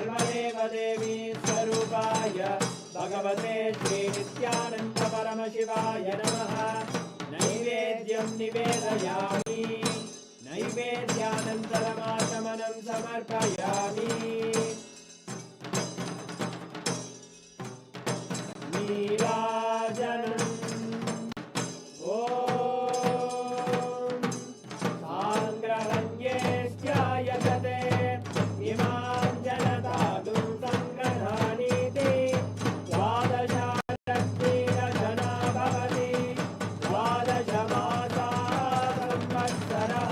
देवी स्वरूपाय भगवते श्री नित्यानंद परमशिवाय नमः। नैवेद्यं निवेदयामि, नैवेद्यानन्तरमाचमनं समर्पयामि। नीराजनम् ॐ साङ्ग्रहण्येष्यायते इमां जनतादुं सङ्ग्रहाणीति द्वादशारत्नीरजना भवति। द्वादशमासा संवत्सरः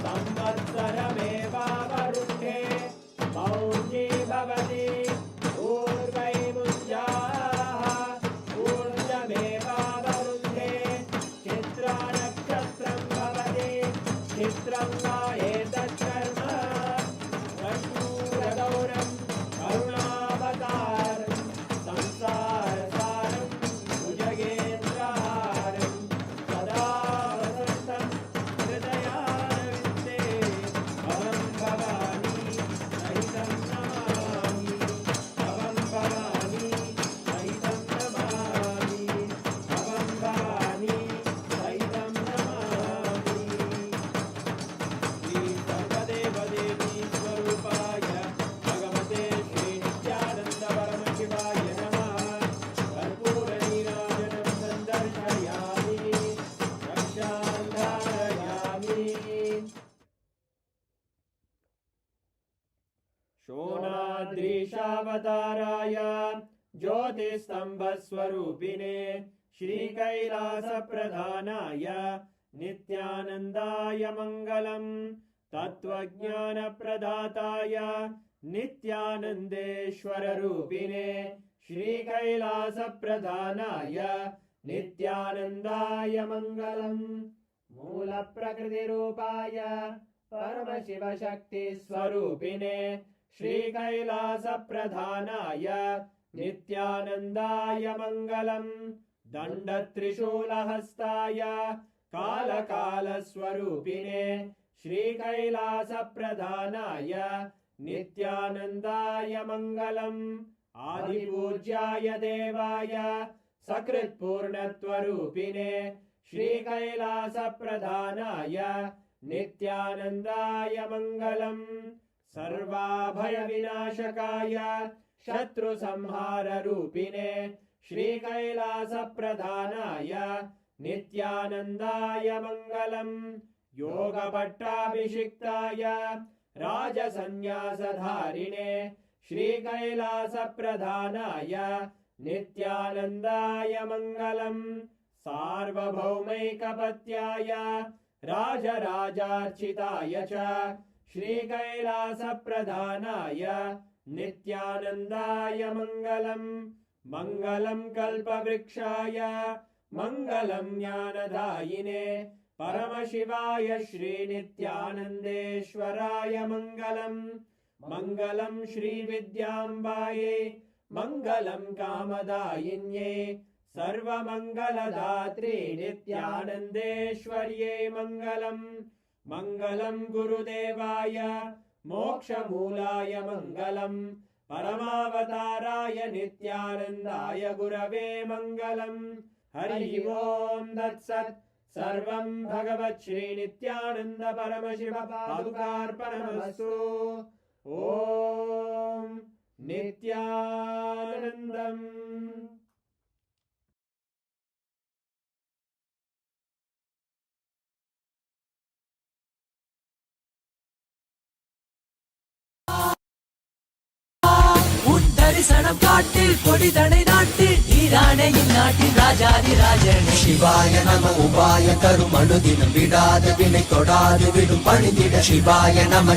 संवत्सरमेवावरुन्धे मौञ्जी भवति। शोणाद्रीशावताराय ज्योतिस्तंभस्वरूपिणे श्रीकैलासप्रधानाय नित्यानन्दाय मङ्गलम्। तत्त्वज्ञानप्रदाताय नित्यानन्देश्वररूपिणे श्रीकैलासप्रधानाय नित्यानन्दाय मङ्गलम्। मूलप्रकृतिरूपाय परमशिवशक्तिस्वरूपिणे श्रीकैलासप्रधानाय नित्यानन्दाय मङ्गलम्। दण्डत्रिशूलहस्ताय कालकालस्वरूपिणे श्रीकैलासप्रधानाय नित्यानन्दाय मङ्गलम्। आदिपूज्याय देवाय सकृत्पूर्णत्वरूपिणे श्रीकैलासप्रधानाय नित्यानन्दाय मङ्गलम्। सर्वाभयविनाशकाय शत्रुसंहाररूपिणे श्रीकैलासप्रधानाय नित्यानन्दाय मङ्गलम्। योगपट्टाभिषिक्ताय राजसन्न्यासधारिणे श्रीकैलासप्रधानाय नित्यानन्दाय मङ्गलम्। सार्वभौमैकपत्याय राजराजार्चिताय च श्रीकैलासप्रधानाय नित्यानन्दाय मङ्गलम्। मङ्गलं कल्पवृक्षाय मङ्गलं ज्ञानदायिने परमशिवाय श्रीनित्यानन्देश्वराय मङ्गलम्। मङ्गलं श्रीविद्याम्बायै मङ्गलं कामदायिन्यै सर्वमङ्गलदात्रे नित्यानन्देश्वर्यै मङ्गलम्। मङ्गलं गुरुदेवाय मोक्षमूलाय मङ्गलम्। परमावताराय नित्यानन्दाय गुरवे मङ्गलम्। हरि ओम् तत्सत्। सर्वं भगवत् श्री नित्यानन्द परमशिव पादुकार्पणमस्तु। ॐ नित्यानन्दम्। தரிசனம் காட்டில் கொடிதனை நாட்டில் ஈரானே இந்நாட்டின் ராஜாதி ராஜனே. சிவாய நம உபாய தரும் அனுதினம் விடாத வினை தொடாது விடும் பணிந்திட. சிவாய நம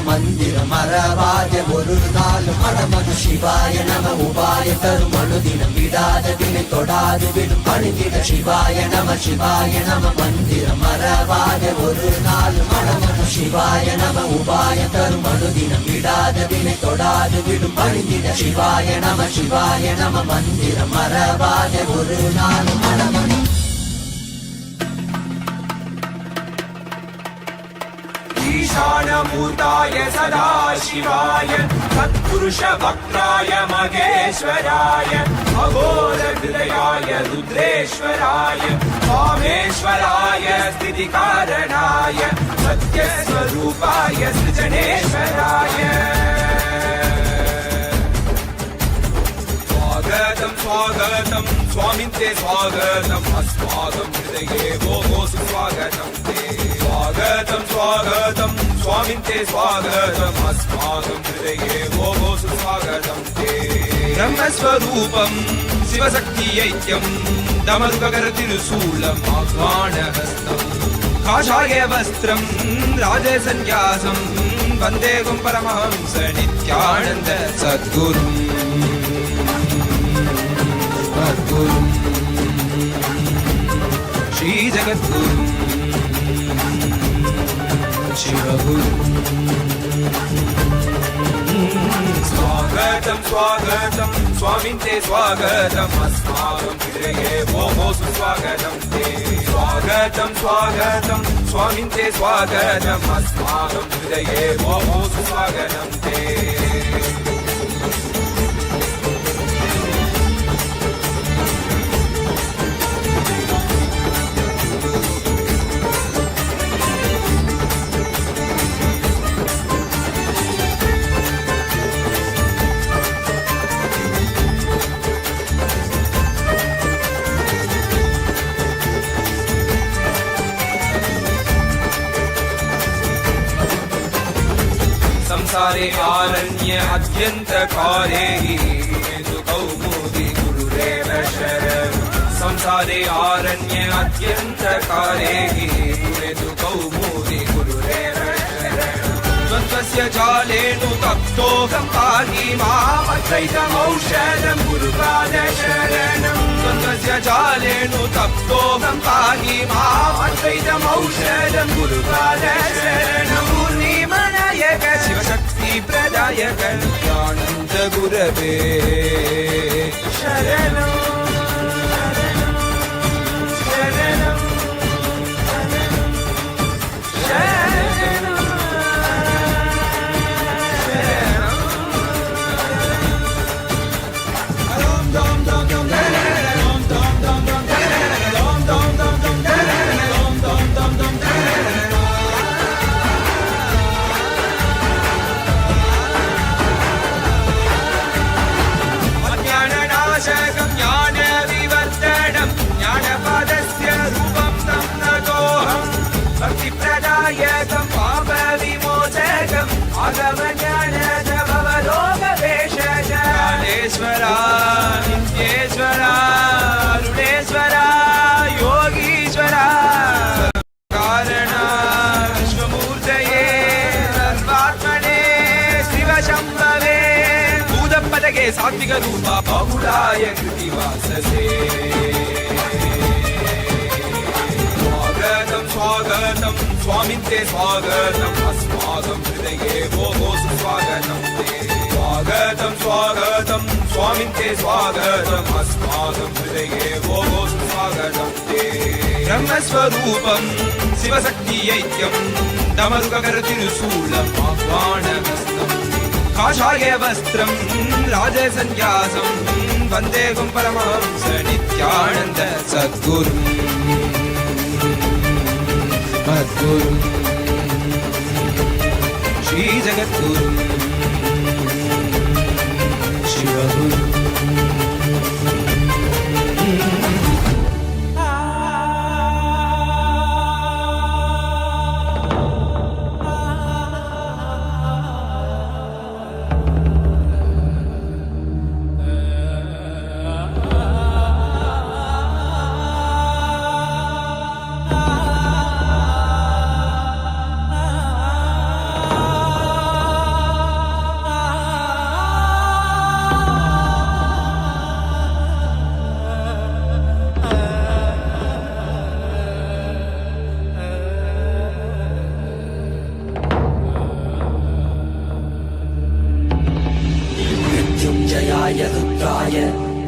மந்திரம் மறவாத ஒரு நாள் மனமது. சிவாய நம உபாய தரும் அனுதினம் விடாத வினை தொடாது விடும் பணிந்திட. சிவாய நம மந்திரம் மறவாத ஒரு நாள் மனமது. சிவாய நம உபாய தரும் அனுதினம் விடாத வினை தொடாது விடும் பணிந்திட. சிவாய நம மந்திரம் மறவாத ஒரு நாள் மனமது. ईशानभूताय सदाशिवाय सत्पुरुषवक्त्राय महेश्वराय अघोरहृदयाय रुद्रेश्वराय कामेश्वराय स्थितिकारणाय सत्यस्वरूपाय सृजनेश्वराय स्वागतं स्वागतं स्वामिन् ते स्वागतम् अस्माकं हृदये भोः सुस्वागतं ते स्वागतं स्वागतं स्वामिन् ते स्वागतम् अस्माकं हृदये भोः सुस्वागतं ते ब्रह्मस्वरूपं शिवशक्तिऐक्यं दमरुककरतिरुशूलम् आह्वानहस्तम् काषाय वस्त्रं राजसन्न्यासं वन्देगुं परमहंस नित्यानन्द सद्गुरुम् श्री जगद्गुरु शिवगुरु स्वागतं स्वागतं स्वामिन् ते स्वागतम् अस्माकं हृदये भोः सुस्वागतं ते स्वागतं स्वागतं स्वामिन् ते स्वागतम् अस्माकं हृदये भोः सुस्वागतं ते संसारे आरण्य अत्यन्तकारे कौमुदी गुरुरेव शरणं संसारे आरण्य अत्यन्तकारे कौमुदी गुरुरेव शरणं द्वन्द्वस्य जालेनु तप्तोऽहं पाहि मामद्वैतमौषधं गुरुपादशरणं द्वन्द्वस्य जालेनु तप्तोऽहं पाहि मामद्वैतमौषधं गुरुपादशरणं पूर्णिमनायक शिवशक्ति प्रदायक नित्यानन्द गुरवे शरणं शरणं शरणं भक्तिप्रदायकं पापविमोचकं भगवज्ञानभवलोकवेशज्ञानेश्वरा नित्येश्वरा अरुणेश्वरा योगीश्वरा कारणा विश्वमूर्तये सर्वात्मने शिवशम्भवे भूतपदके सात्विकरूपा बहुलाय कृतिवाससे स्वागतं स्वामिन् ते स्वागतम् अस्माकं हृदये भोः सुस्वागतं ते स्वागतं स्वागतं स्वामिन् ते स्वागतम् अस्माकं हृदये भोः सुस्वागतं ते ब्रह्मस्वरूपं शिवशक्तिऐक्यं दमरुककरतिरुशूलम् आह्वानहस्तम् काषाय वस्त्रं राजसन्न्यासं वन्देगुं परमहंस नित्यानन्द सद्गुरुम् सद्गुरु श्री जगद्गुरु शिवगुरु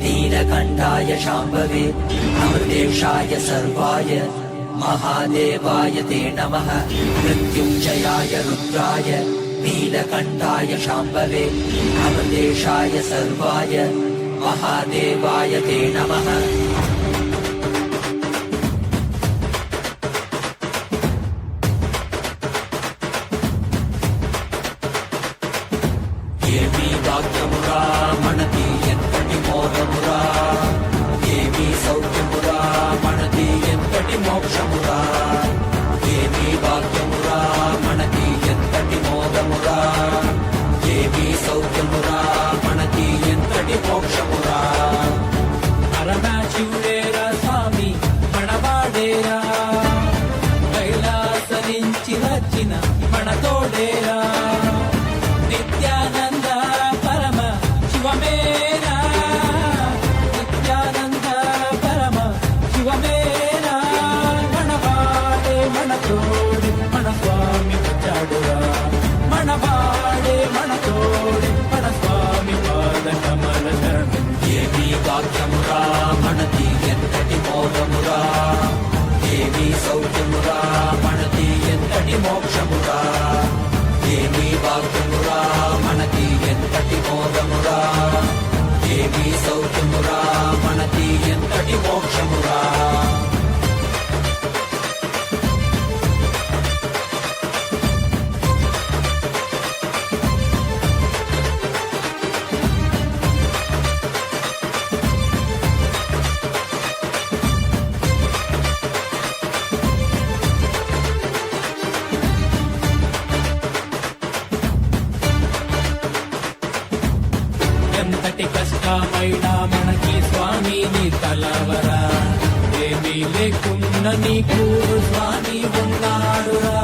नीलकण्ठाय शाम्भवे अमृतेशाय सर्वाय महादेवाय ते नमः मृत्युञ्जयाय रुद्राय नीलकण्ठाय शाम्भवे अमृतेशाय सर्वाय महादेवाय ते नमः ఏమీ భాగ్యమురా మనది ఎంతటి మోదమురా ఏమీ సౌఖ్యమురా మనది ఎంతటి మోక్షమురా ఏమీ భాగ్యమురా మనది ఎంతటి మోదమురా ఏమీ సౌఖ్యమురా మనది ఎంతటి మోక్షమురా పరమశివుడేరా స్వామి మనవాడేరా కైలాస నుంచి వచ్చిన మన తోడేరా నిత్యానంద పరమ శివమేరా నిత్యానంద పరమ శివమేరా మనవాడే మన తోడి మన స్వామి వచ్చాడురా మనవాడే మన తోడి మన స్వామి పాద కమల శరణం ఏమీ భాగ్యమురా మనది ఎంతటి మోదమురా ఏమీ సౌఖ్యమురా మనది ఎంతటి మోక్షమురా ఏమీ భాగ్యమురా మనది ఎంతటి మోదమురా ఏమీ సౌఖ్యమురా మనది ఎంతటి మోక్షమురా ఎంతటి కష్టమైనా మనకి స్వామిని తలవరా ఏమీ లేకున్న నీకు స్వామి ఉన్నాడురా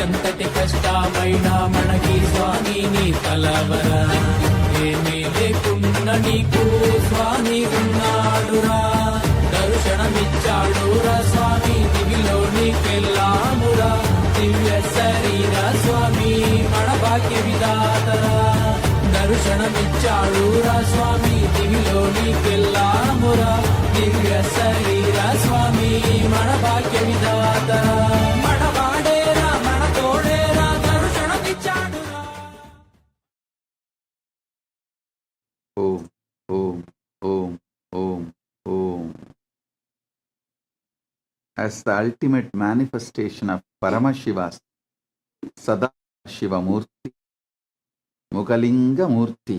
ఎంతటి కష్టమైనా మనకి స్వామిని తలవరా ఏమీ లేకున్న నీకు స్వామి ఉన్నాడురా దర్శనమిచ్చాడురా స్వామి దివిలో నీకెళ్ళామురా దివ్య శరీర స్వామి మన భాగ్య విధాతరా దర్శనమిచ్చాడురా స్వామి దివిలో నీకెళ్ళామురా దివ్య శరీర స్వామి మన భాగ్య విధాతరా మన వాడేరా మన తోడేరా దర్శనమిచ్చాడురా. ఓం ఓం ఓం ఓం ఓం. As the ultimate manifestation of Paramashiva Sadashiva Murthy, Mukalinga Murthy,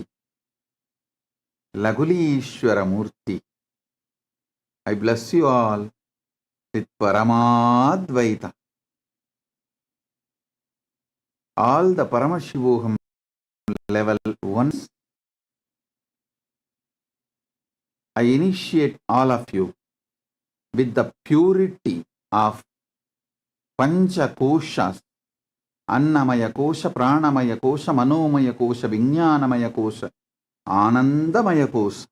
Lagulishwara Murthy, I bless you all with Paramadvaita. All the Paramashivoham level ones, I initiate all of you with the purity of Pancha Koshas, Annamaya Kosha, Pranamaya Kosha, Manomaya Kosha, Vijnanamaya Kosha, Anandamaya Kosha.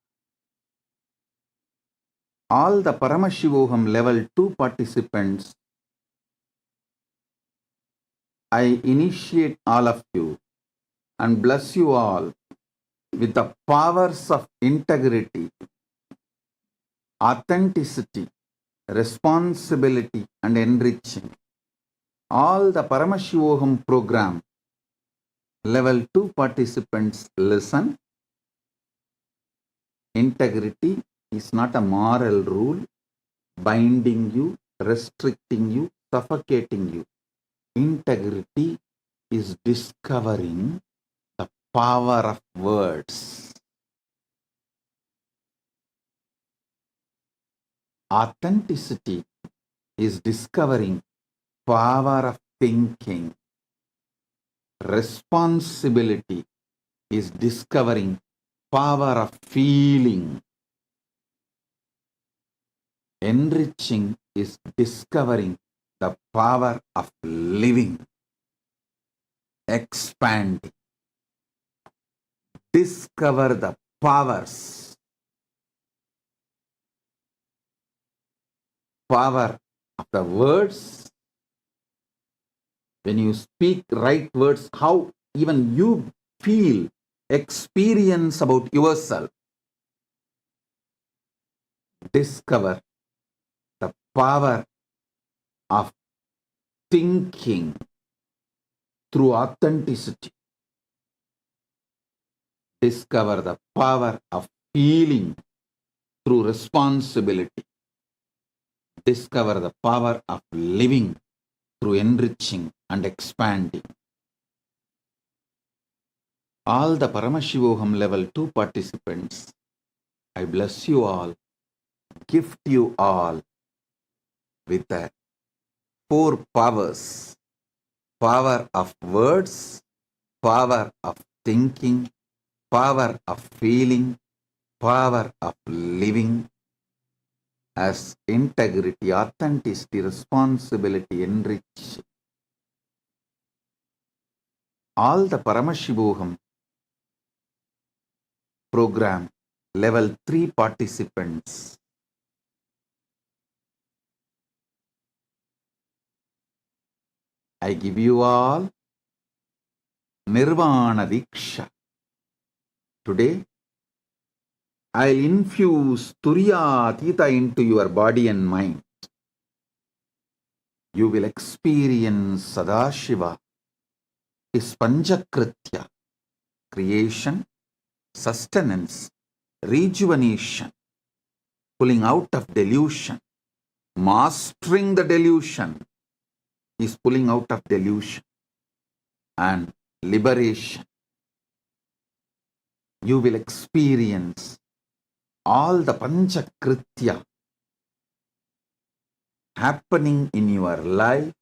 All the Paramashivoham level 2 participants, I initiate all of you and bless you all with the powers of integrity, authenticity, responsibility and enriching. All the Paramashivoham program level 2 participants listen. Integrity is not a moral rule binding you, restricting you, suffocating you. Integrity is discovering the power of words. Authenticity is discovering power of thinking. Responsibility is discovering power of feeling. Enriching is discovering the power of living. Expanding. Discover the powers. Power of the words. When you speak right words, how even you feel, experience about yourself. Discover the power of thinking through authenticity. Discover the power of feeling through responsibility. Discover the power of living through enriching and expanding. All the Paramashivoham level 2 participants, I bless you all, gift you all with the 4 powers. Power of words, power of thinking, power of feeling, power of living as integrity, authenticity, responsibility, enrich. All the Paramashivoham program level 3 participants, I give you all Nirvana Diksha. Today, I'll infuse Turiya Tita into your body and mind. You will experience Sadashiva, his Panchakritya, creation, sustenance, rejuvenation, pulling out of delusion, mastering the delusion, is pulling out of delusion, and liberation. You will experience all the Panchakritya happening in your life.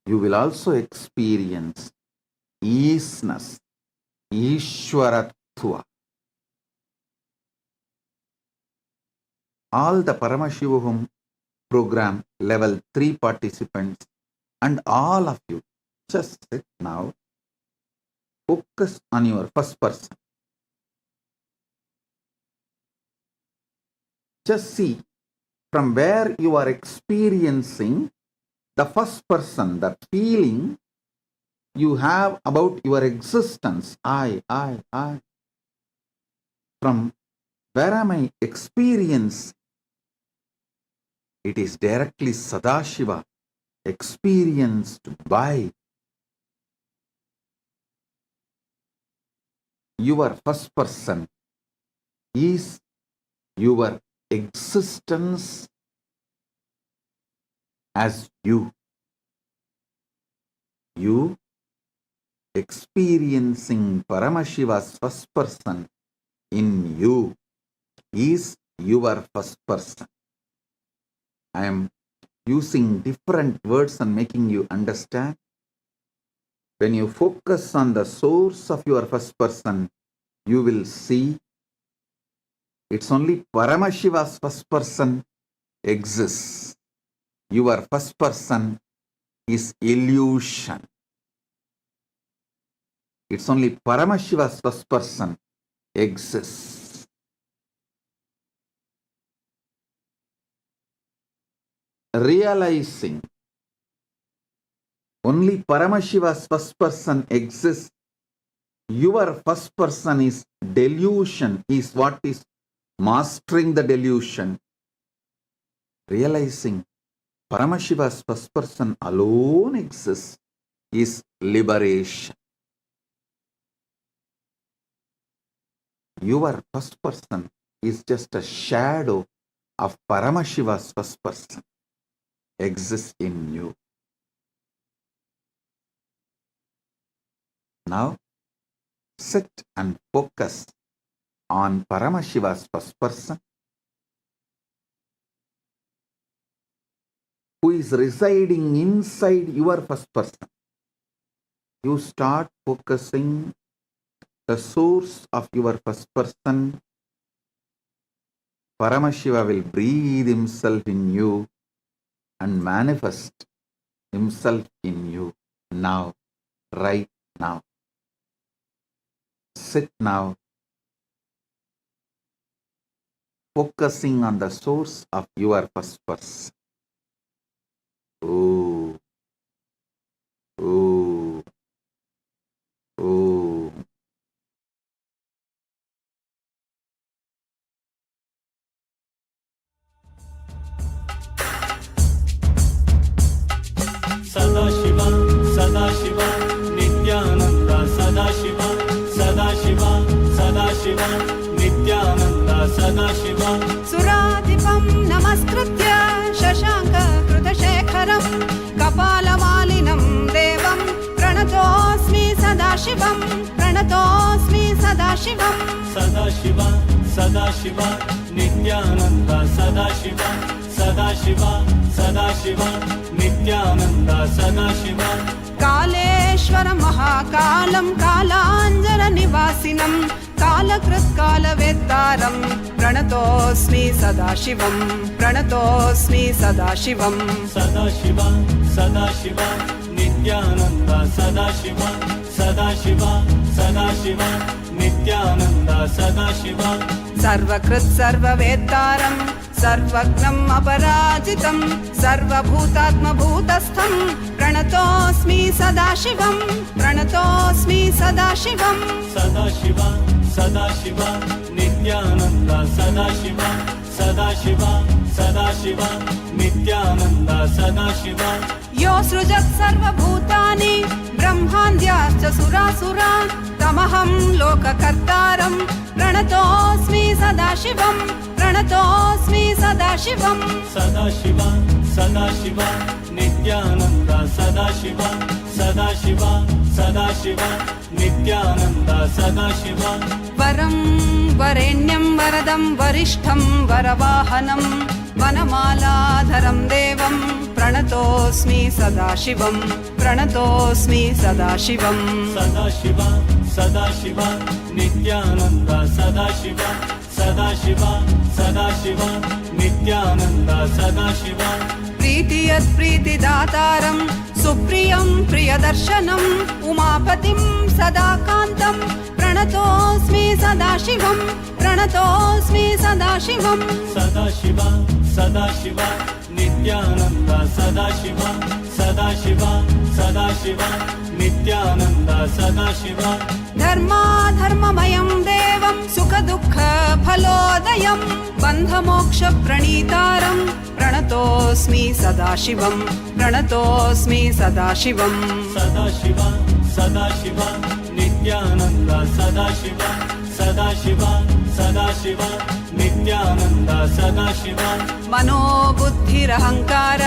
You will also experience easiness, Ishwaratva. All the Paramashivoham program level 3 participants and all of you, just sit now, focus on your first person. Just see from where you are experiencing the first person, the feeling you have about your existence. I. From where am I experiencing? It is directly Sadashiva experienced by your first person is your existence as you. You experiencing Paramashiva's first person in you is your first person. I am using different words and making you understand. When you focus on the source of your first person, you will see it's only Paramashiva's first person exists. Your first person is illusion. It's only Paramashiva's first person exists. Realizing only Paramashiva's first person exists, your first person is delusion, is what is mastering the delusion. Realizing Paramashiva's first person alone exists is liberation. Your first person is just a shadow of Paramashiva's first person exists in you. Now, sit and focus on Paramashiva's first person, who is residing inside your first person. You start focusing the source of your first person. Paramashiva will breathe himself in you and manifest himself in you now, right now. Sit now, focusing on the source of your first person. Ooh, ooh, ooh. Sadashiv सुराधिपं नमस्कृत्य शशाङ्ककृतशेखरं कपालमालिनं देवं प्रणतोऽस्मि सदाशिवं प्रणतोऽस्मि सदाशिवं सदाशिव सदाशिव नित्यानन्द सदाशिव सदाशिव सदाशिव नित्यानन्द सदाशिव कालेश्वर महाकालं कालाञ्जननिवासिनं कालकृत्कालवेत्तारं प्रणतोऽस्मि सदाशिवं प्रणतोऽस्मि सदाशिवं सदाशिव सदाशिव नित्यानन्द सदाशिव सदाशिव सदाशिव नित्यानन्द सदाशिव सर्वकृत् सर्ववेत्तारं सर्वज्ञम् अपराजितं सर्वभूतात्मभूतस्थं प्रणतोऽस्मि सदाशिवं प्रणतोऽस्मि सदाशिवं सदाशिव सदाशिव नित्यानन्द सदाशिव सदाशिव सदाशिव नित्यानन्द सदाशिव यो सृजत् सर्वभूतानि ब्रह्मान्द्याश्च सुरासुरा तमहं लोककर्तारं प्रणतोऽस्मि सदाशिवं प्रणतोऽस्मि सदाशिवं सदाशिव सदाशिव नित्यानन्द सदाशिव सदाशिव सदाशिव नित्यानन्द सदाशिव वरं वरेण्यं वरदं वरिष्ठं वरवाहनं वनमालाधरं देवं प्रणतोऽस्मि सदाशिवं प्रणतोऽस्मि सदाशिवं सदाशिव सदाशिव नित्यानन्द सदाशिव सदाशिव सदाशिव नित्यानन्द सदाशिव प्रीतियत्प्रीतिदातारं सुप्रियं प्रियदर्शनम् उमापतिं सदाकान्तं प्रणतोऽस्मि सदाशिवं प्रणतोऽस्मि सदाशिवं सदाशिव सदाशिव नित्यानन्द सदाशिव सदाशिव सदाशिव नित्यानन्द सदाशिव धर्माधर्ममयं देवं सुखदुःखफलोदयं बन्धमोक्षप्रणीतारं प्रणतोऽस्मि सदाशिवं प्रणतोऽस्मि सदाशिवं सदाशिव सदाशिव नित्यानन्द सदाशिव सदाशिव सदाशिव नित्यानन्द सदाशिव मनोबुद्धिरहङ्कार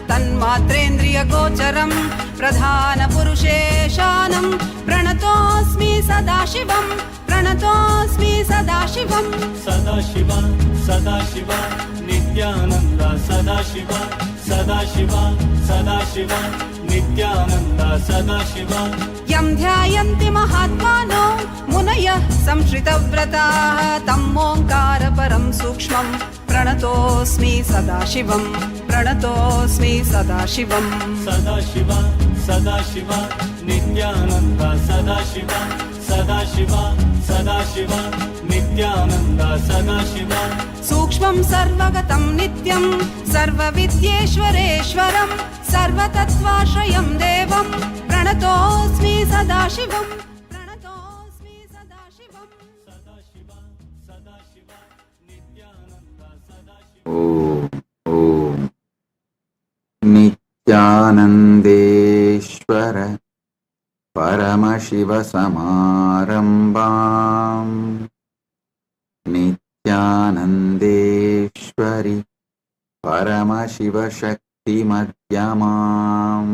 तन्मात्रेन्द्रियगोचरं प्रधानपुरुषेशानं प्रणतोऽस्मि सदाशिवं प्रणतोऽस्मि सदाशिवं सदाशिव सदाशिव नित्यानन्द सदाशिव सदाशिव सदाशिव नित्यानन्द सदाशिव यं ध्यायन्ति महात्मानो मुनयः संश्रितव्रताः तं ओङ्कारपरं सूक्ष्मं प्रणतोऽस्मि सदाशिवं प्रणतोऽस्मि सदाशिवं सदाशिव सदाशिव नित्यानन्द सदाशिव सदाशिव सदाशिव नित्यानन्द सदाशिव सूक्ष्मं सर्वगतं नित्यं सर्वविद्येश्वरेश्वरं सर्वतत्त्वाश्रयं देवं प्रणतोऽस्मि सदाशिवं प्रणतोऽस्मि सदाशिवं सदाशिव सदाशिव नित्यानन्द सदाशिव ॐ नित्यानन्देश्वर परमशिवसमारम्भाम् नित्यानन्देश्वरि परमशिवशक्तिमध्यमाम्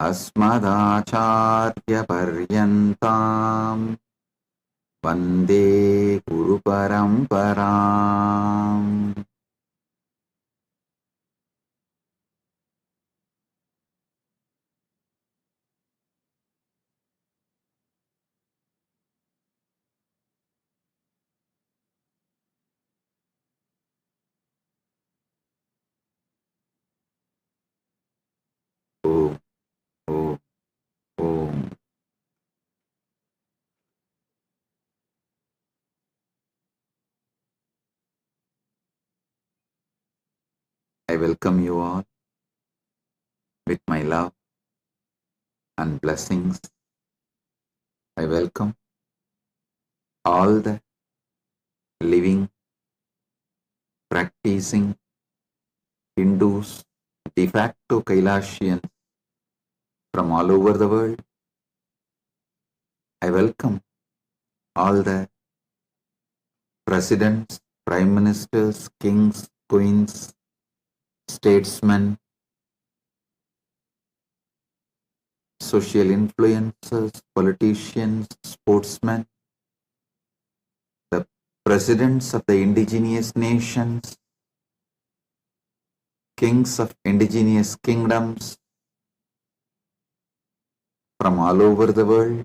अस्मदाचार्यपर्यन्ताम् वन्दे गुरुपरम्पराम् I welcome you all with my love and blessings. I welcome all the living, practicing Hindus, de facto Kailashians from all over the world. I welcome all the presidents, prime ministers, kings, queens, statesmen, social influencers, politicians, sportsmen, the presidents of the indigenous nations, kings of indigenous kingdoms from all over the world,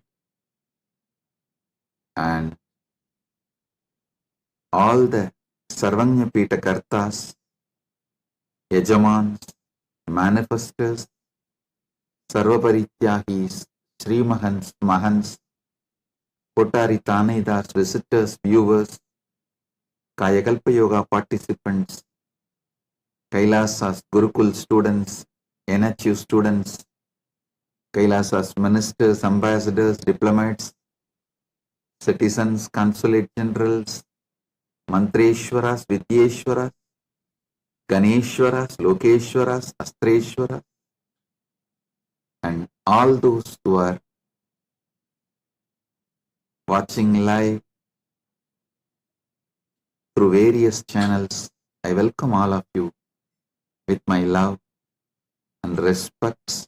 and all the Sarvanya Pita Kartas, Yajamans, manifestors, Sarvaparityagis, Sri Mahants, Mahants, Kotari Tanaidas, visitors, viewers, Kayakalpa Yoga participants, Kailasas, Gurukul students, NHU students, Kailasas ministers, ambassadors, diplomats, citizens, consulate generals, Mantreshwaras, Vidyeshwaras, Ganeshwaras, Lokeshwaras, Astreshwaras, and all those who are watching live through various channels, I welcome all of you with my love and respects,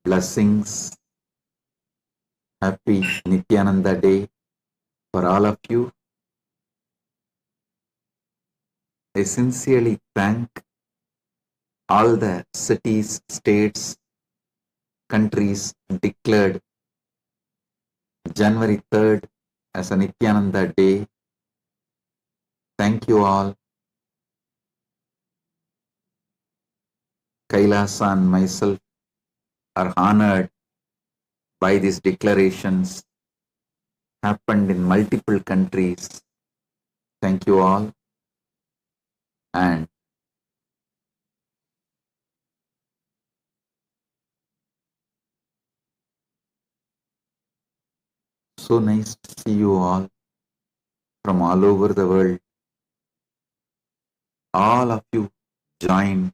blessings. Happy Nithyananda Day for all of you. I sincerely thank all the cities, states, countries declared January 3rd as a Nithyananda Day. Thank you all. Kailasa and myself are honored by these declarations happened in multiple countries. Thank you all. And so nice to see you all from all over the world. All of you joined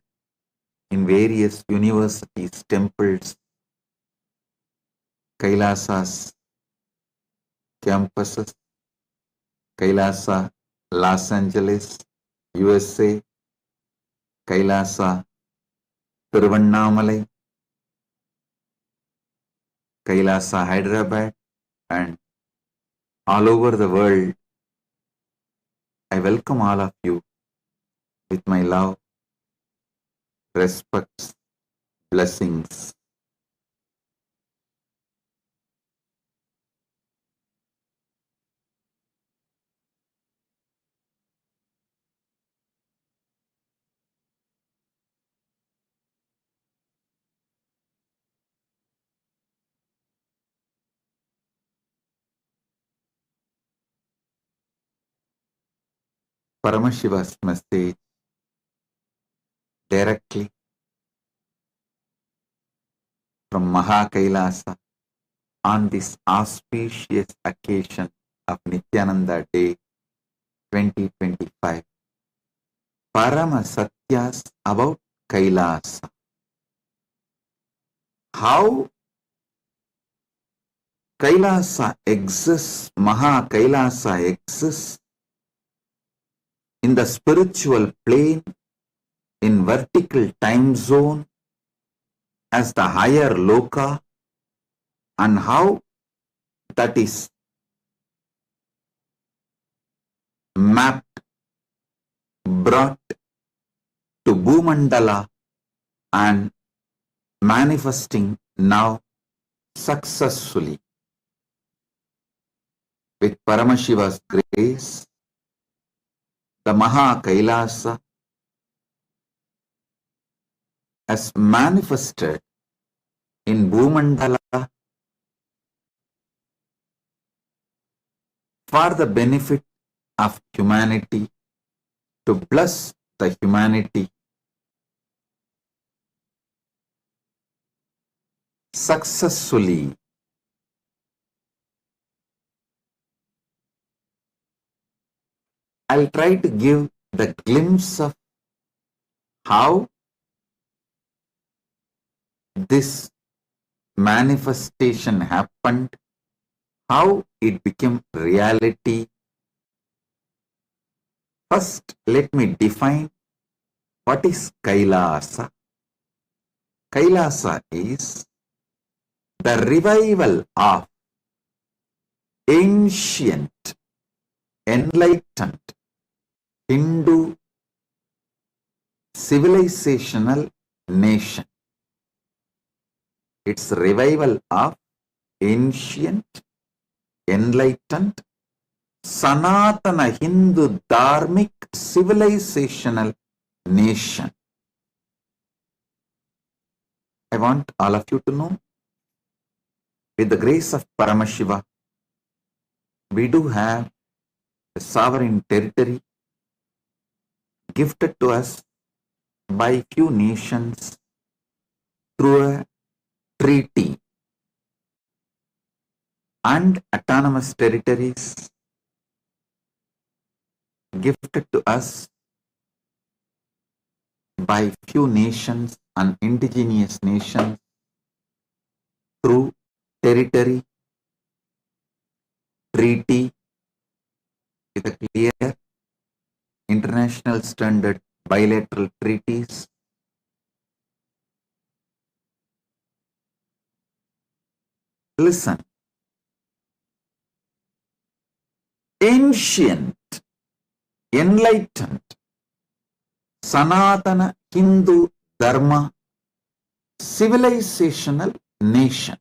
in various universities, temples, Kailasas, campuses, Kailasa, Los Angeles, USA, Kailasa, Tiruvannamalai, Kailasa, Hyderabad, and all over the world. I welcome all of you with my love, respects, blessings. Paramashiva's message directly from Maha Kailasa on this auspicious occasion of Nithyananda Day 2025. Parama Satyas about Kailasa. How Kailasa exists, Maha Kailasa exists in the spiritual plane, in vertical time zone, as the higher loka, and how that is mapped, brought to Bhumandala and manifesting now successfully with Paramashiva's grace. The Maha Kailasa has manifested in Bhumandala for the benefit of humanity, to bless the humanity successfully. I'll try to give the glimpse of how this manifestation happened, how it became reality, First, let me define what is Kailasa. Kailasa is the revival of ancient, enlightened Hindu civilizational nation. It's revival of ancient, enlightened, Sanatana Hindu dharmic civilizational nation. I want all of you to know, with the grace of Paramashiva, we do have a sovereign territory gifted to us by few nations through a treaty, and autonomous territories gifted to us by few nations and indigenous nations through territory, treaty with a clear international standard bilateral treaties. Listen. Ancient, enlightened, Sanatana Hindu Dharma civilizational nation.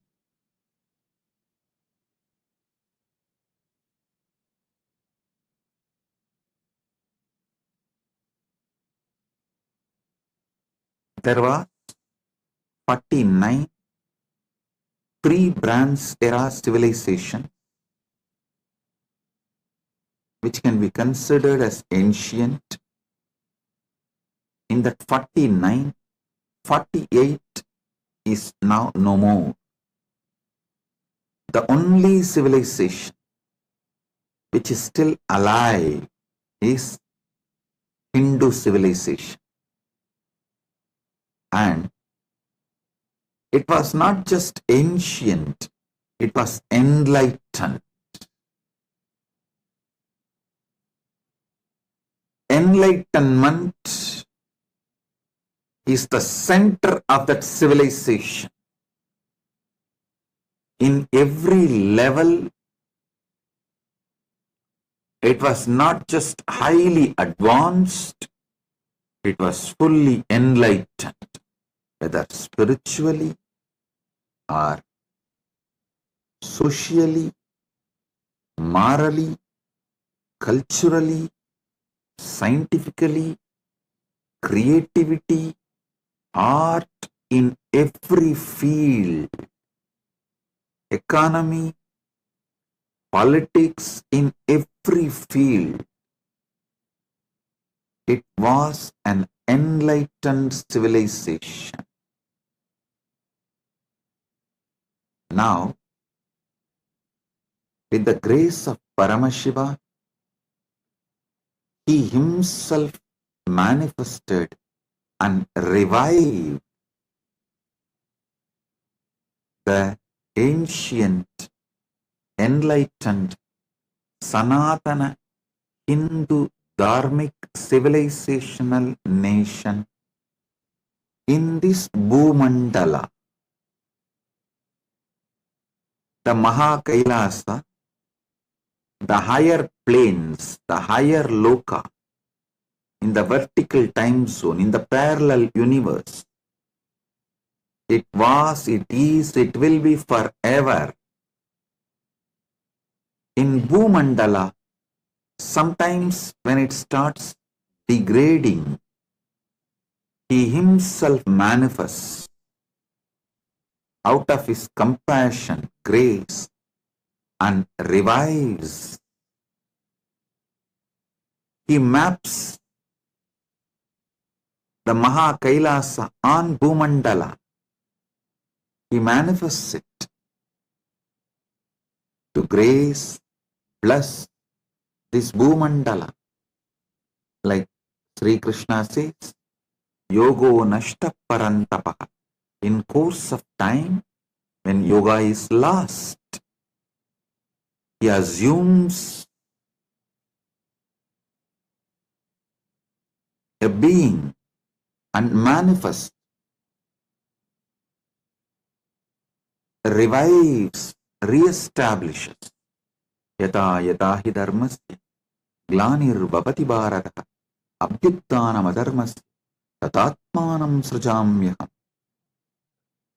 There was 49 pre-Bronze era civilization which can be considered as ancient. In that 49, 48 is now no more. The only civilization which is still alive is Hindu civilization. And it was not just ancient, it was enlightened. Enlightenment is the center of that civilization. In every level, it was not just highly advanced, it was fully enlightened, whether spiritually or socially, morally, culturally, scientifically, creativity, art in every field, economy, politics in every field. It was an enlightened civilization. Now, with the grace of Paramashiva, he himself manifested and revived the ancient, enlightened, Sanatana Hindu dharmic civilizational nation in this Bhumandala. The Mahakailasa, the higher planes, the higher loka, in the vertical time zone, in the parallel universe. It was, it is, it will be forever. In Bhumandala, sometimes when it starts degrading, he himself manifests out of his compassion, grace, and revives. He maps the Mahakailasa on Bhumandala. He manifests it to grace, bless this Bhumandala. Like Sri Krishna says, Yogo nashta parantapaha. In course of time, when yoga is lost, he assumes being and manifest, revives, re-establishes. Yata yata hi dharmasya glanir bhavati bharata abhyuttanam adharmasya tatatmanam srujamyaham.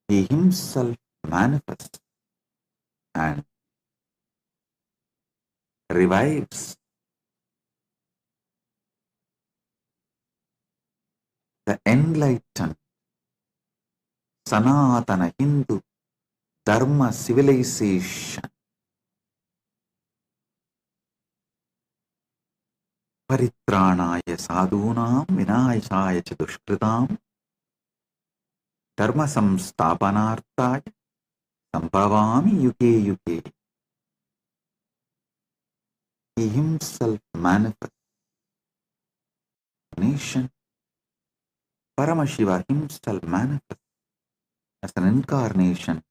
He himself manifests and revives. The enlightened Sanatana Hindu Dharma civilization Paritranaya sadhunam vinayasaya cha dushkritam dharma samstapanarthaya sambhavami yuge yuge. He himself manifests. Nation Paramashiva himself manifests as an incarnation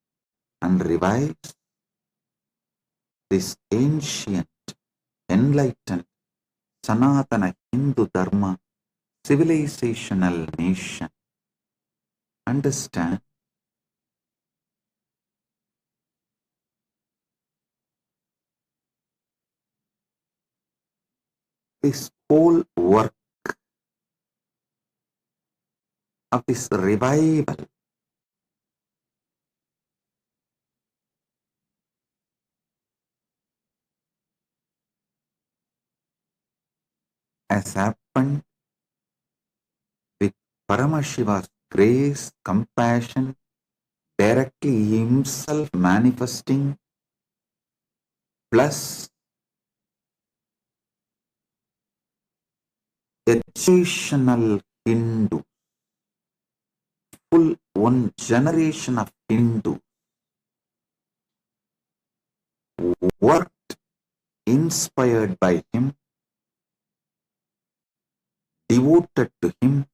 and revives this ancient, enlightened, Sanatana Hindu Dharma civilizational nation. Understand? This whole work of this revival has happened with Paramashiva's grace, compassion, directly himself manifesting, plus educational Hindu, full one generation of Hindu worked, inspired by him, devoted to him,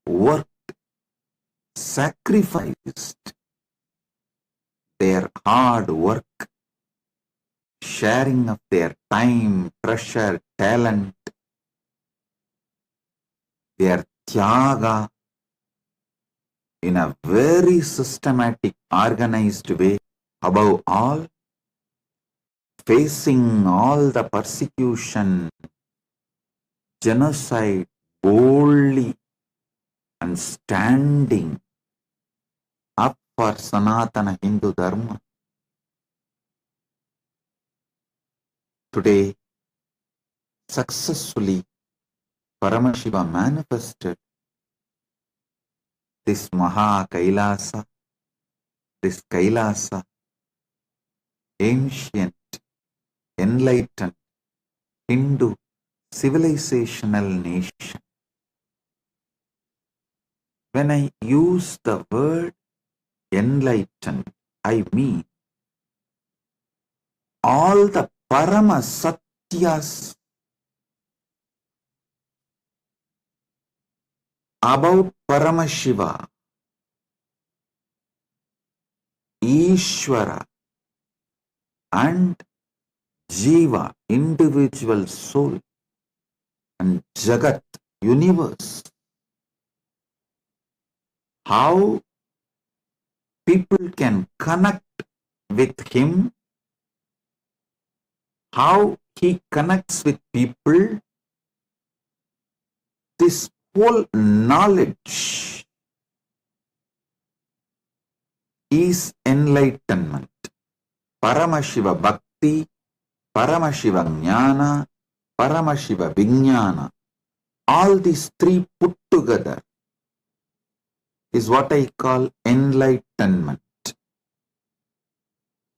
worked, sacrificed their hard work, sharing of their time, treasure, talent, their tyaga in a very systematic, organized way, above all, facing all the persecution, genocide boldly and standing up for Sanatana Hindu Dharma. Today, successfully, Paramashiva manifested this Maha Kailasa, this Kailasa, ancient, enlightened Hindu civilizational nation. When I use the word enlightened, I mean all the Parama Satyas about Paramashiva, Ishvara, and Jiva, individual soul, and Jagat, universe. How people can connect with him, how he connects with people, this whole knowledge is enlightenment. Paramashiva Bhakti, Paramashiva Jnana, Paramashiva Vijnana. All these three put together is what I call enlightenment.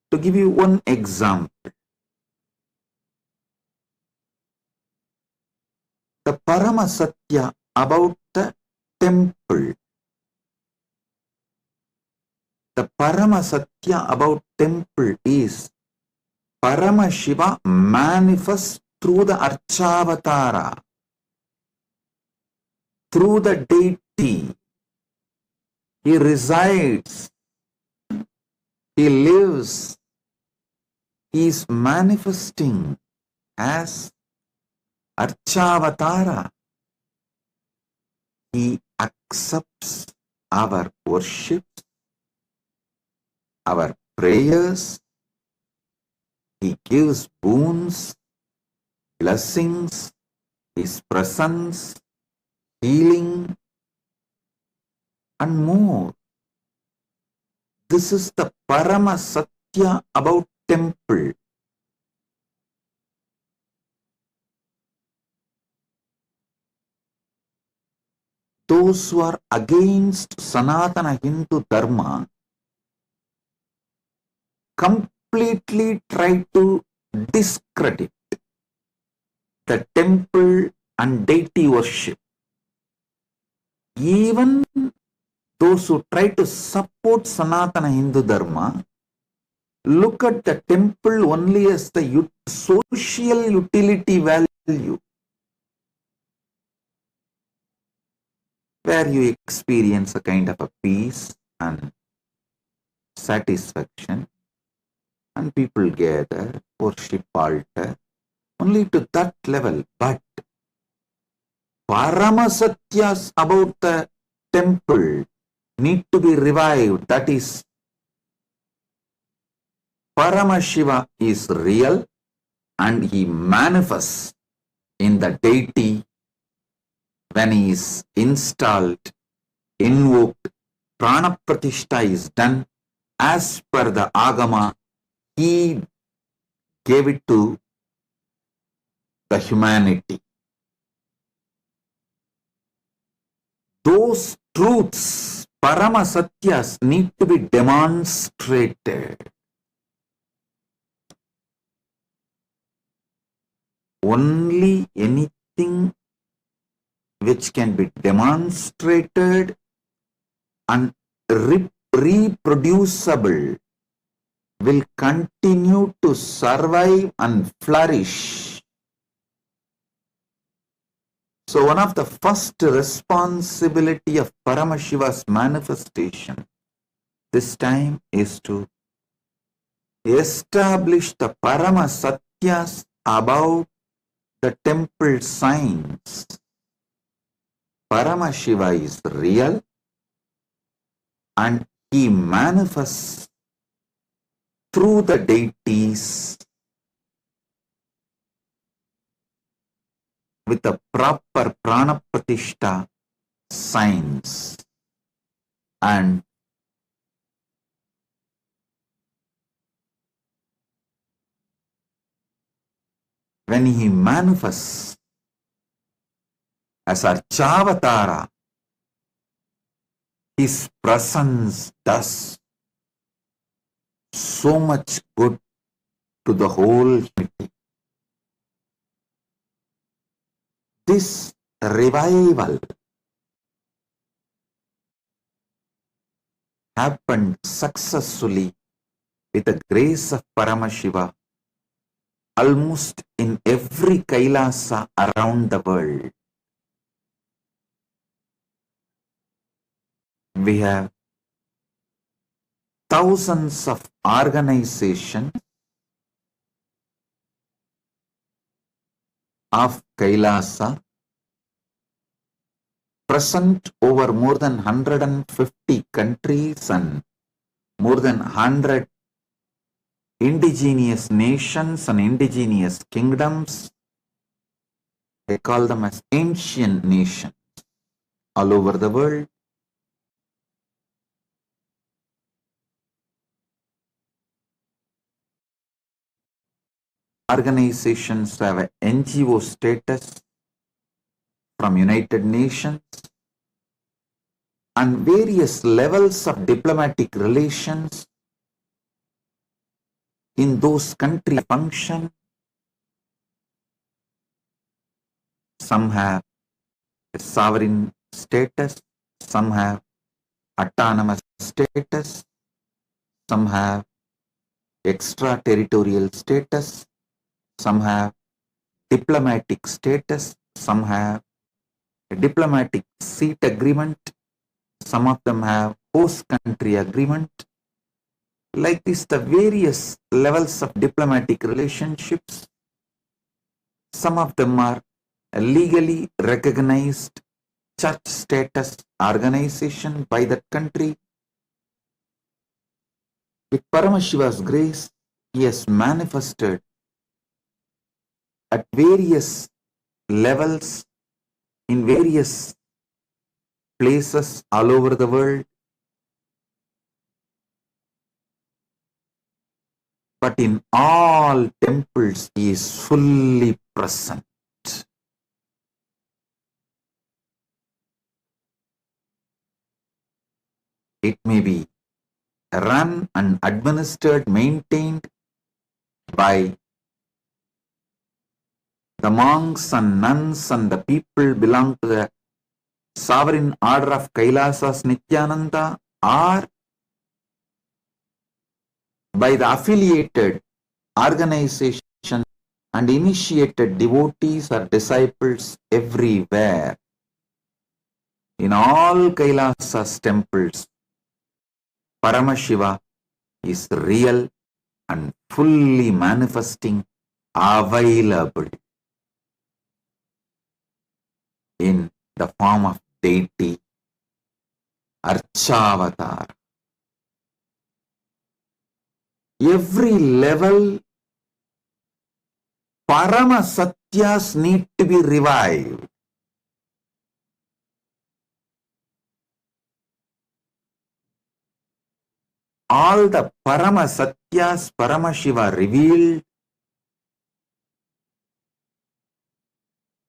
To give you one example, the Parama Satya about the temple. The Parama Satya about temple is Paramashiva manifests through the Archavatara, through the deity. He resides, he lives, he is manifesting as Archavatara. He accepts our worship, our prayers. He gives boons, blessings, His presence, healing, and more. This is the Parama Satya about temple. Those who are against Sanatana Hindu Dharma completely try to discredit the temple and deity worship. Even those who try to support Sanatana Hindu Dharma look at the temple only as the social utility value, where you experience a kind of a peace and satisfaction, and people gather, worship altar, only to that level. But Parama Satyas about the temple need to be revived. That is, Paramashiva is real and he manifests in the deity when he is installed, invoked, Prana Pratishta is done as per the Agama. He gave it to the humanity. Those truths, Parama Satyas, need to be demonstrated. Only anything which can be demonstrated and reproducible will continue to survive and flourish. So one of the first responsibility of Paramashiva's manifestation this time is to establish the Parama Satyas about the temple signs. Paramashiva is real and he manifests through the deities with the proper Prana Pratishta signs. And when he manifests as Archavatara, his presence does so much good to the whole humanity. This revival happened successfully with the grace of Paramashiva almost in every Kailasa around the world. We have thousands of organizations of Kailasa present over more than 150 countries and more than 100 indigenous nations and indigenous kingdoms. They call them as ancient nations all over the world. Organizations have an NGO status from United Nations, and various levels of diplomatic relations in those countries function. Some have a sovereign status, some have autonomous status, some have extraterritorial status, some have diplomatic status, some have a diplomatic seat agreement, some of them have host country agreement. Like this, the various levels of diplomatic relationships, some of them are legally recognized church status organization by that country. With Paramashiva's grace, he has manifested at various levels in various places all over the world. But in all temples, he is fully present. It may be run and administered, maintained by the monks and nuns and the people belong to the sovereign order of Kailasas Nithyananda, or by the affiliated organization and initiated devotees or disciples everywhere. In all Kailasas temples, Paramashiva is real and fully manifesting, available in the form of deity, Archavatar. Every level, Parama Satyas need to be revived. All the Parama Satyas Paramashiva revealed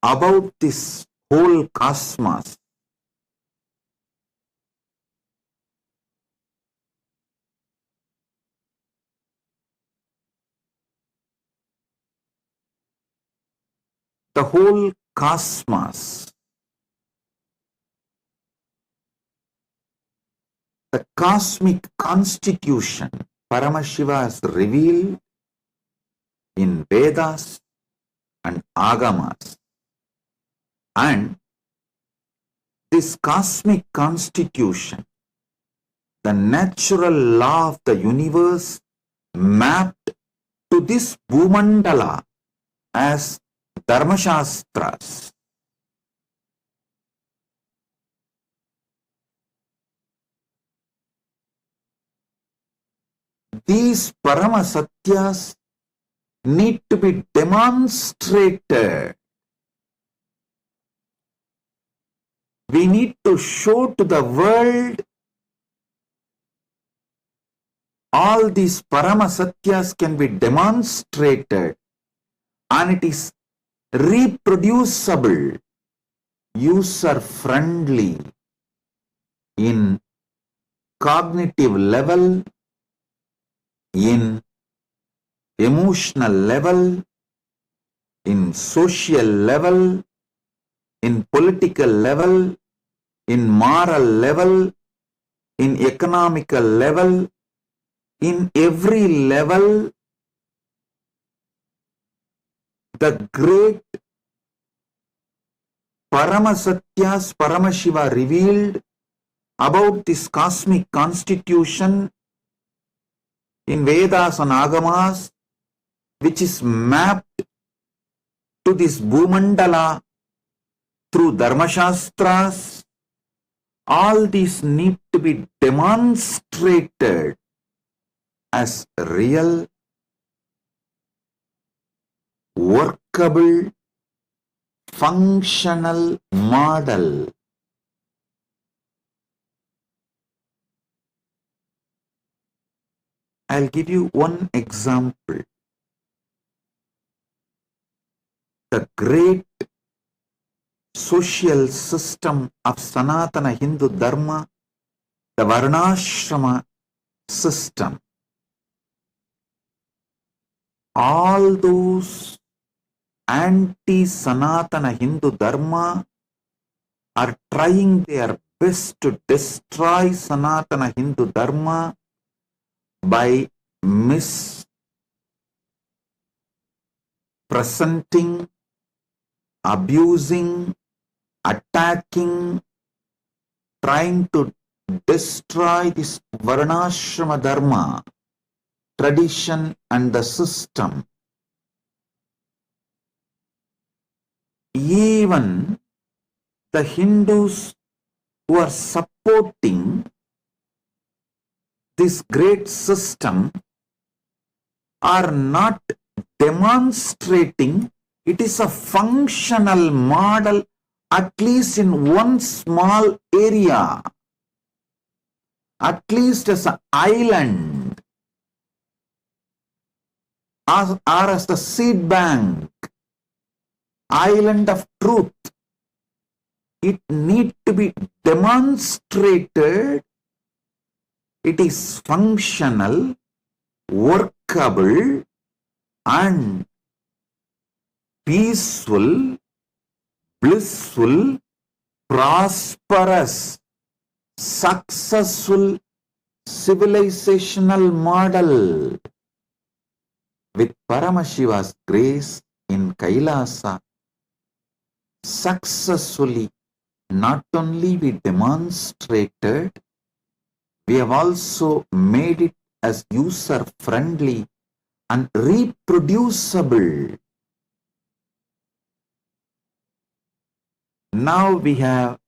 about this whole cosmos. The whole cosmos, the cosmic constitution, Paramashiva has revealed in Vedas and Agamas. And this cosmic constitution, the natural law of the universe, mapped to this Bhumandala as Dharmashastras. These Parama Satyas need to be demonstrated. We need to show to the world all these Parama Satyas can be demonstrated, and it is reproducible, user-friendly in cognitive level, in emotional level, in social level, in political level, in moral level, in economical level, in every level. The great Paramasatyas Paramashiva revealed about this cosmic constitution in Vedas and Agamas, which is mapped to this Bhumandala through Dharmashastras. All these need to be demonstrated as real, workable, functional model. I'll give you one example. The great social system of Sanatana Hindu Dharma, the Varnashrama system. All those anti-Sanatana Hindu Dharma are trying their best to destroy Sanatana Hindu Dharma by mispresenting, abusing, attacking, trying to destroy this Varnashrama Dharma, tradition and the system. Even the Hindus who are supporting this great system are not demonstrating it is a functional model, at least in one small area, at least as an island, or as the seed bank, island of truth. It need to be demonstrated. It is functional, workable, and peaceful, blissful, prosperous, successful civilizational model. With Paramashiva's grace in Kailasa, successfully not only we demonstrated, we have also made it as user-friendly and reproducible. Now we have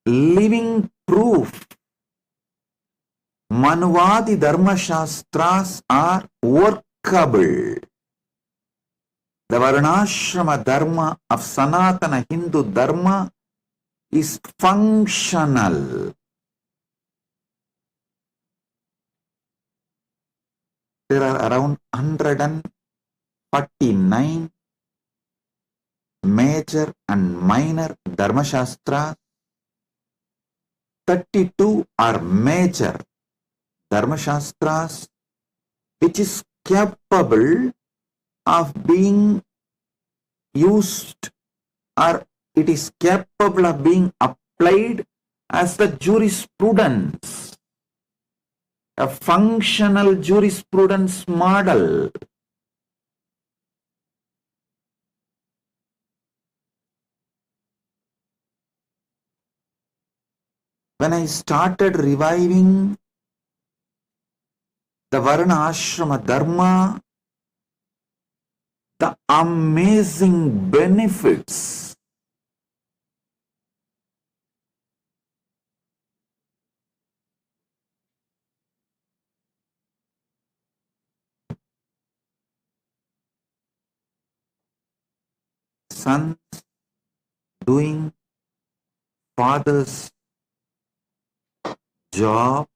living proof. Manuvadi Dharma Shastras are workable. The Varnashrama Dharma of Sanatana Hindu Dharma is functional. There are around 149 major and minor Dharma Shastras. 32 are major Dharma Shastras, which is capable of being used, or it is capable of being applied as the jurisprudence, a functional jurisprudence model. When I started reviving the Varna Ashrama Dharma, the amazing benefits sons doing father's job,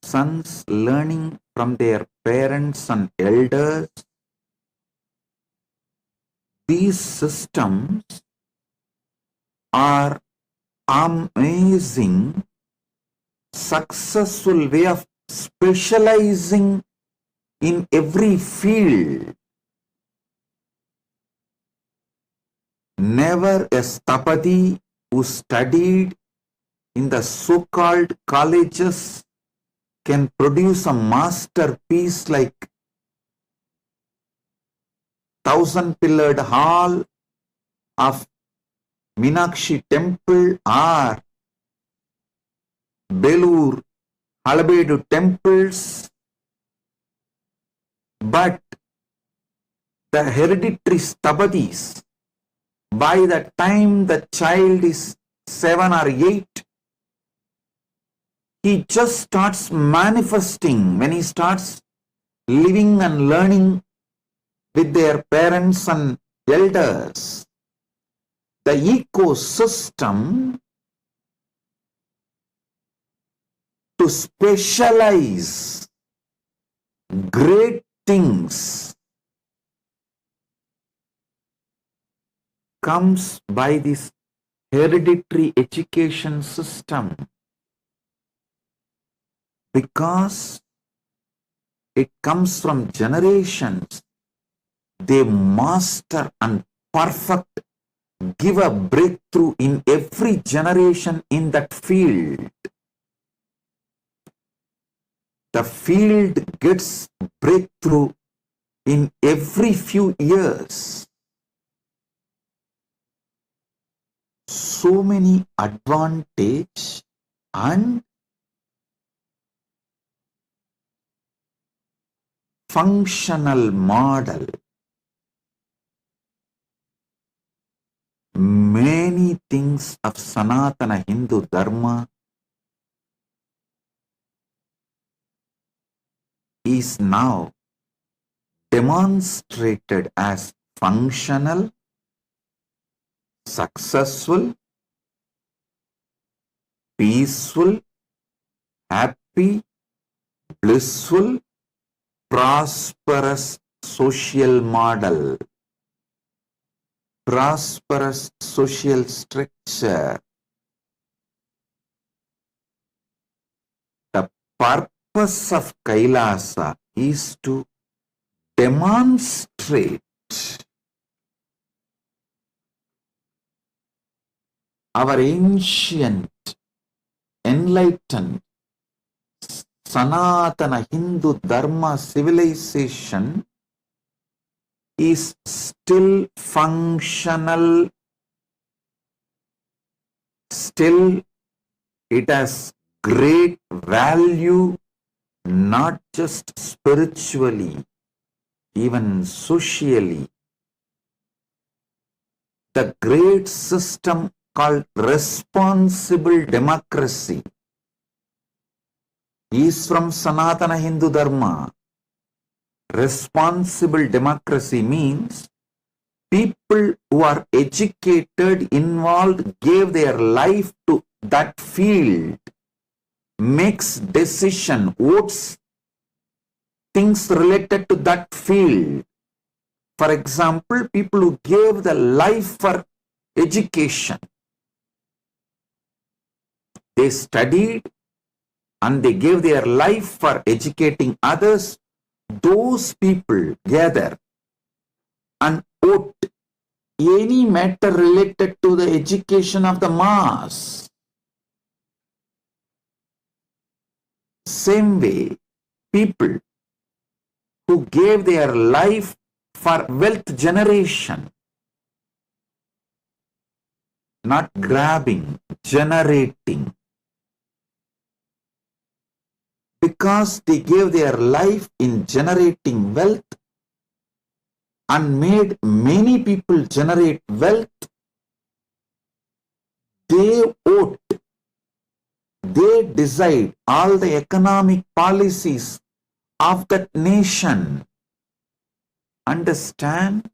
sons learning from their parents and elders. These systems are amazing, successful way of specializing in every field. Never a Stapati who studied in the so-called colleges can produce a masterpiece like 1,000-pillared hall of Meenakshi temple or Belur, Halabedu temples, but the hereditary Stapatis, by the time the child is 7 or 8, he just starts manifesting. When he starts living and learning with their parents and elders, the ecosystem to specialize great things comes by this hereditary education system, because it comes from generations. They master and perfect, give a breakthrough in every generation in that field. The field gets breakthrough in every few years. So many advantage and functional model. many things of Sanatana Hindu Dharma is now demonstrated as functional, successful, peaceful, happy, blissful, prosperous social model, prosperous social structure. The purpose of Kailasa is to demonstrate our ancient, enlightened, Sanatana Hindu Dharma civilization is still functional, still it has great value, not just spiritually, even socially. The great system called responsible democracy is from Sanatana Hindu Dharma. Responsible democracy means people who are educated, involved, gave their life to that field, makes decision, votes, things related to that field. For example, people who gave the life for education. They studied and they gave their life for educating others. Those people gather and vote any matter related to the education of the mass. Same way, people who gave their life for wealth generation, not grabbing, generating, because they gave their life in generating wealth and made many people generate wealth, they vote, they decide all the economic policies of that nation. Understand?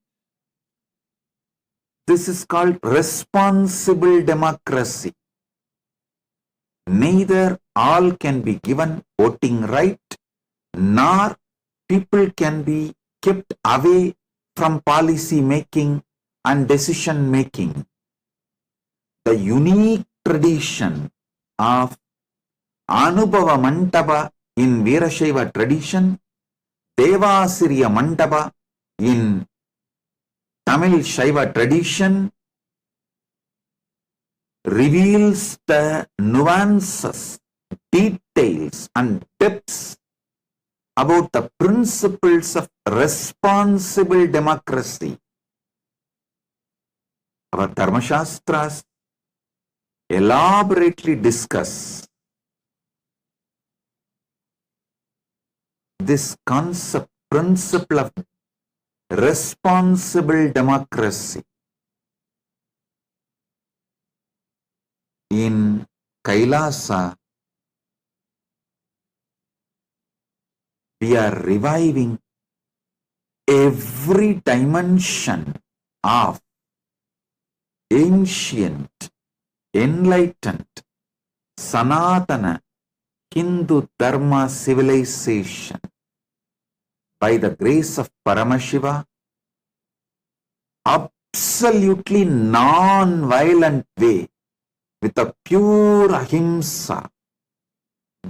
This is called responsible democracy. Neither all can be given voting right, nor people can be kept away from policy making and decision making. The unique tradition of Anubhava Mandapa in Veerashaiva tradition, Devasiriya Mandapa in Tamil Shaiva tradition, reveals the nuances, details and depths about the principles of responsible democracy. Our Dharma Shastras elaborately discuss this concept, principle of responsible democracy. In Kailasa, we are reviving every dimension of ancient, enlightened, Sanatana Hindu Dharma civilization by the grace of Paramashiva, absolutely non-violent way, with a pure ahimsa,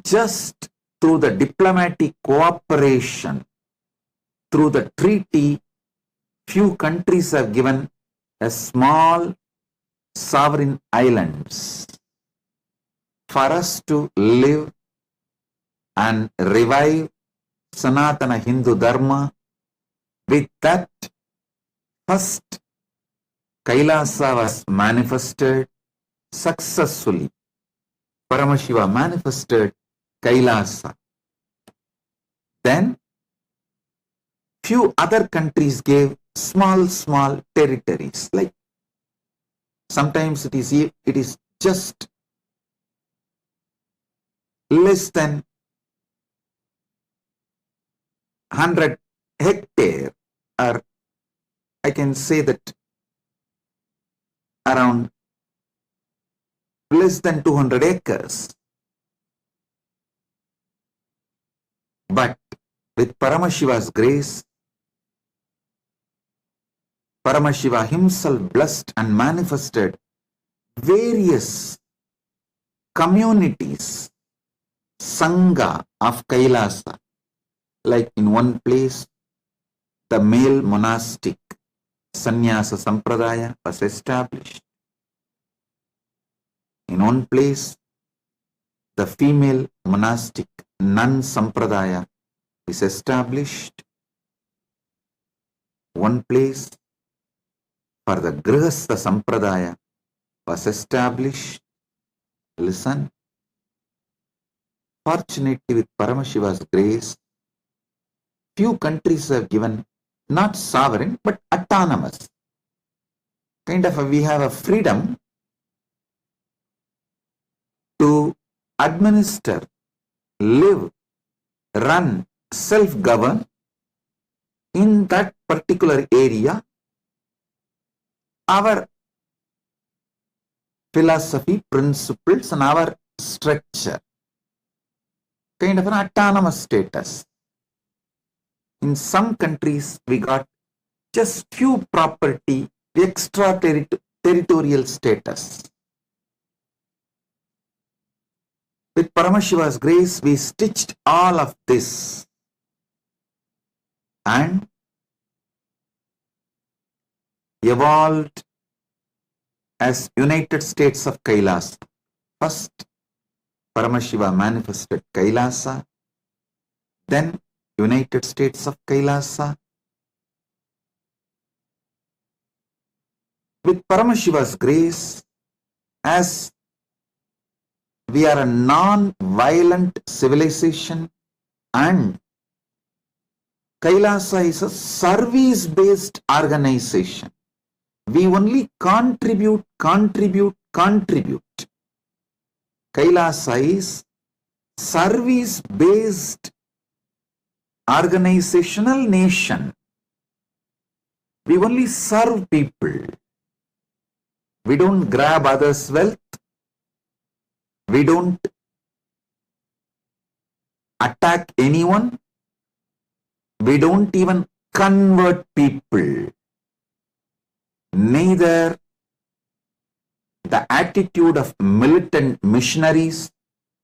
just through the diplomatic cooperation, through the treaty, few countries have given a small sovereign islands for us to live and revive Sanatana Hindu Dharma. With that, first Kailasa was manifested successfully. Paramashiva manifested Kailasa. Then few other countries gave small territories like Sometimes it is just less than 100 hectare, or I can say that around less than 200 acres. But with Paramashiva's grace, Paramashiva himself blessed and manifested various communities, Sangha of Kailasa. Like in one place, the male monastic Sannyasa Sampradaya was established. In one place, the female monastic Nun Sampradaya is established. One place for the Grihastha Sampradaya was established. Listen. Fortunately, with Paramashiva's grace, few countries have given not sovereign but autonomous. We have a freedom to administer, live, run, self-govern in that particular area. Our philosophy, principles and our structure, an autonomous status. In some countries, we got just few property, extra territorial status. With Paramashiva's grace, we stitched all of this and evolved as United States of Kailasa. First, Paramashiva manifested Kailasa, then United States of Kailasa. With Paramashiva's grace, as we are a non-violent civilization and Kailasa is a service-based organization. We only contribute. Kailasa is service-based organizational nation. We only serve people. We don't grab others' wealth. We don't attack anyone. We don't even convert people. Neither the attitude of militant missionaries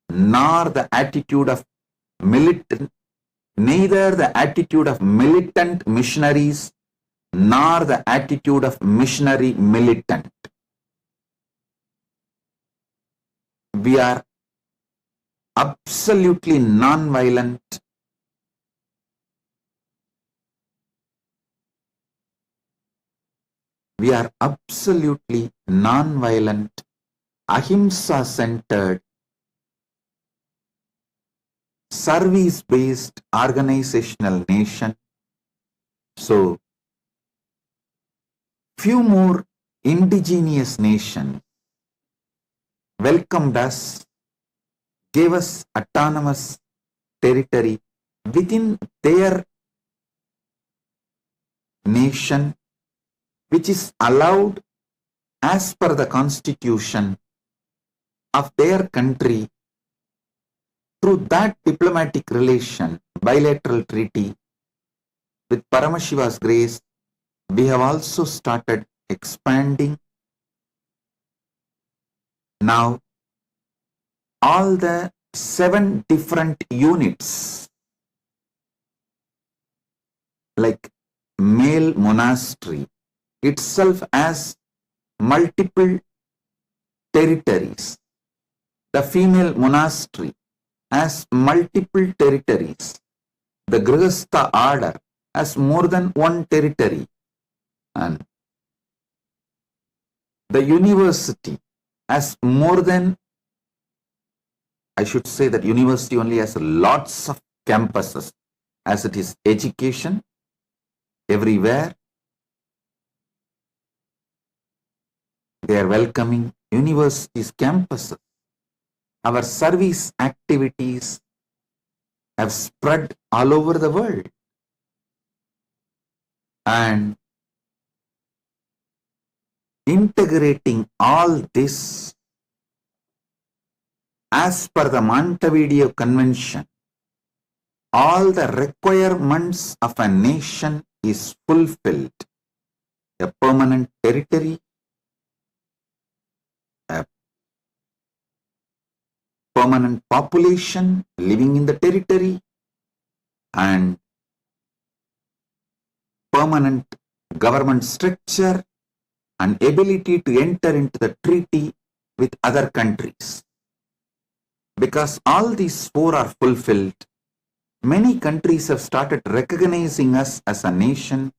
nor the attitude of militant missionaries nor the attitude of missionary militant. We are absolutely non-violent. We are absolutely non-violent, ahimsa-centered, service-based organizational nation. So, few more indigenous nations welcomed us, gave us autonomous territory within their nation, which is allowed as per the constitution of their country. Through that diplomatic relation, bilateral treaty, with Paramashiva's grace, we have also started expanding. Now, all the 7 different units, like male monastery, itself has multiple territories. The female monastery has multiple territories. The Grihastha order has more than one territory. And the university has more than, I should say that university only has lots of campuses, as it is education everywhere. They are welcoming universities, campuses. Our service activities have spread all over the world. And integrating all this as per the Montevideo Convention, all the requirements of a nation is fulfilled. A permanent territory, a permanent population living in the territory, and permanent government structure and ability to enter into the treaty with other countries. Because all these four are fulfilled, many countries have started recognizing us as a nation,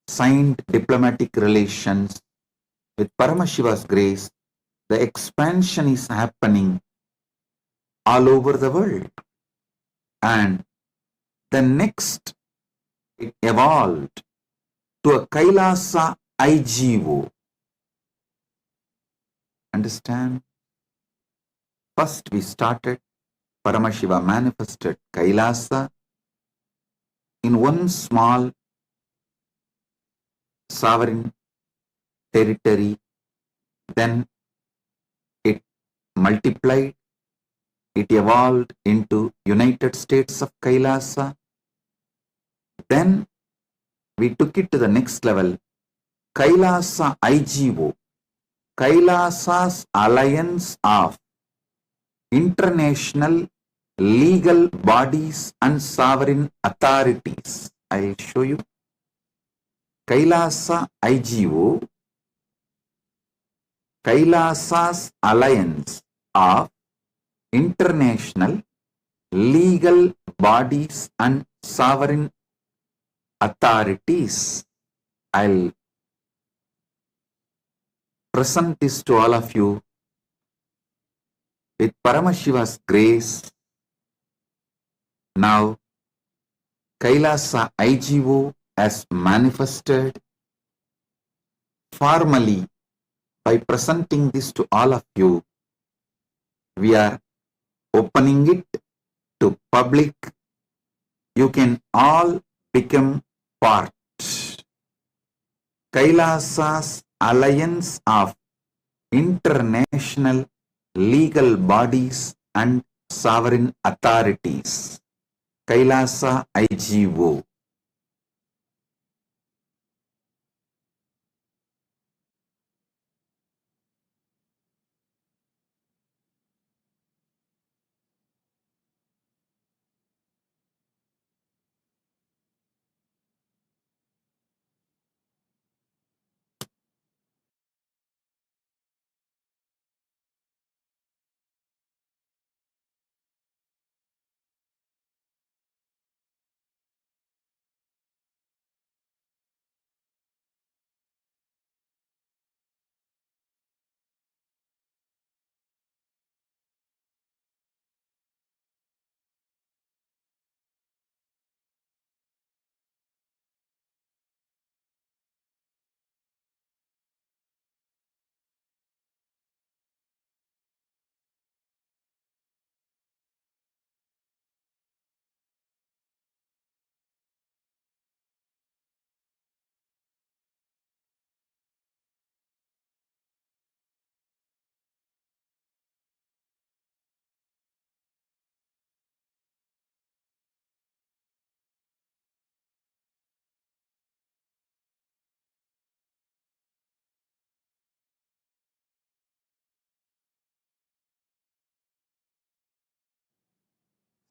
signed diplomatic relations. With Paramashiva's grace, the expansion is happening all over the world. And the next, it evolved to a Kailasa IGO. Understand? First we started, Paramashiva manifested Kailasa in one small sovereign territory. Then it multiplied, it evolved into United States of Kailasa. Then we took it to the next level, Kailasa IGO, Kailasa's Alliance of International Legal Bodies and Sovereign Authorities. I will show you. Kailasa IGO, Kailasa's Alliance of International Legal Bodies and Sovereign Authorities. I'll present this to all of you. With Paramashiva's grace, now Kailasa IGO has manifested formally. By presenting this to all of you, we are opening it to public. You can all become part. Kailasa's Alliance of International Legal Bodies and Sovereign Authorities, Kailasa IGO.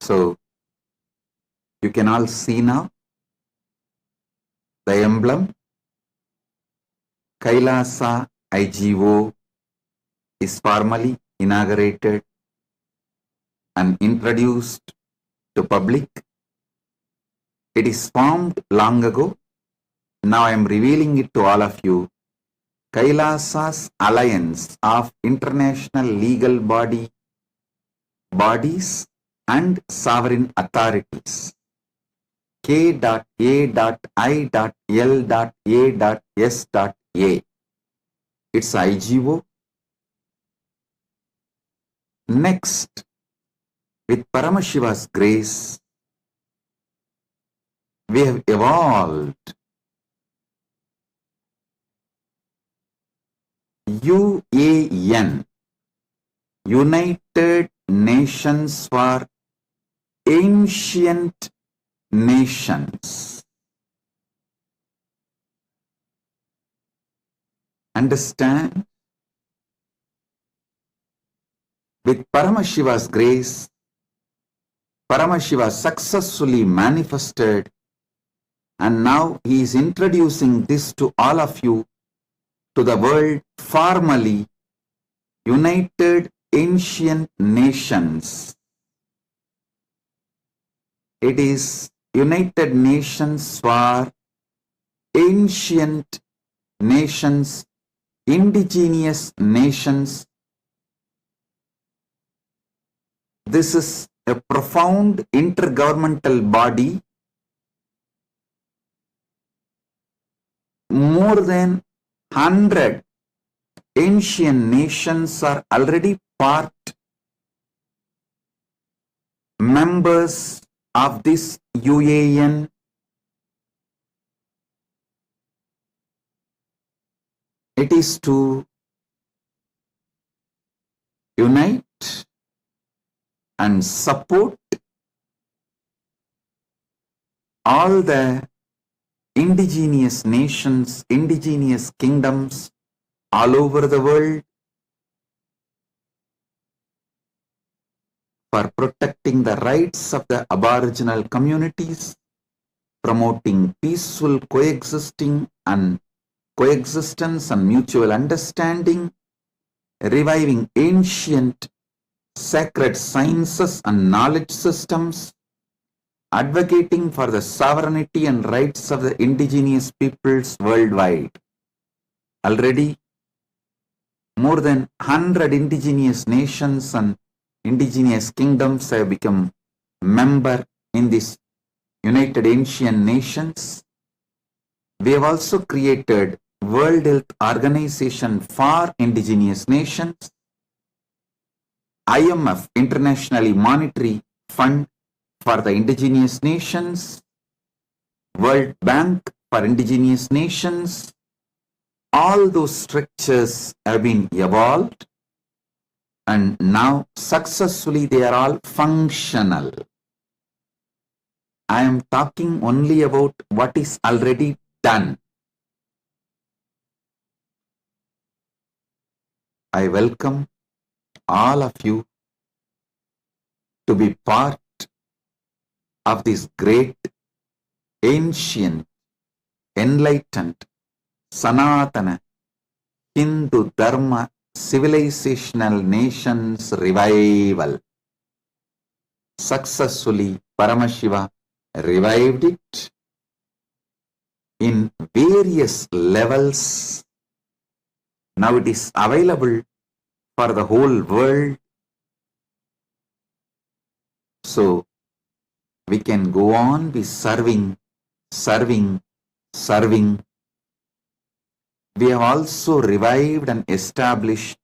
So you can all see now the emblem. Kailasa IGO is formally inaugurated and introduced to public. It is formed long ago. Now I am revealing it to all of you. Kailasa's Alliance of International Legal Bodies and Sovereign Authorities, K.A.I.L.A.S.A. It's IGO. Next, with Paramashiva's grace, we have evolved UAN, United Nations for Ancient Nations. Understand? With Paramashiva's grace, Paramashiva successfully manifested, and now he is introducing this to all of you, to the world, formally United Ancient Nations. It is United Nations for Ancient Nations, Indigenous Nations. This is a profound intergovernmental body. More than 100 ancient nations are already part members of this UAN. It is to unite and support all the indigenous nations, indigenous kingdoms all over the world for protecting the rights of the aboriginal communities, promoting peaceful coexistence and mutual understanding, reviving ancient sacred sciences and knowledge systems, advocating for the sovereignty and rights of the indigenous peoples worldwide. Already, more than 100 indigenous nations and indigenous kingdoms have become member in this United Ancient Nations. We have also created World Health Organization for Indigenous Nations, IMF, International Monetary Fund for the Indigenous Nations, World Bank for Indigenous Nations. All those structures have been evolved, and now successfully they are all functional. I am talking only about what is already done. I welcome all of you to be part of this great, ancient, enlightened, Sanatana, Hindu Dharma, civilizational nations revival. Successfully, Paramashiva revived it in various levels. Now it is available for the whole world. So we can go on be serving. We have also revived and established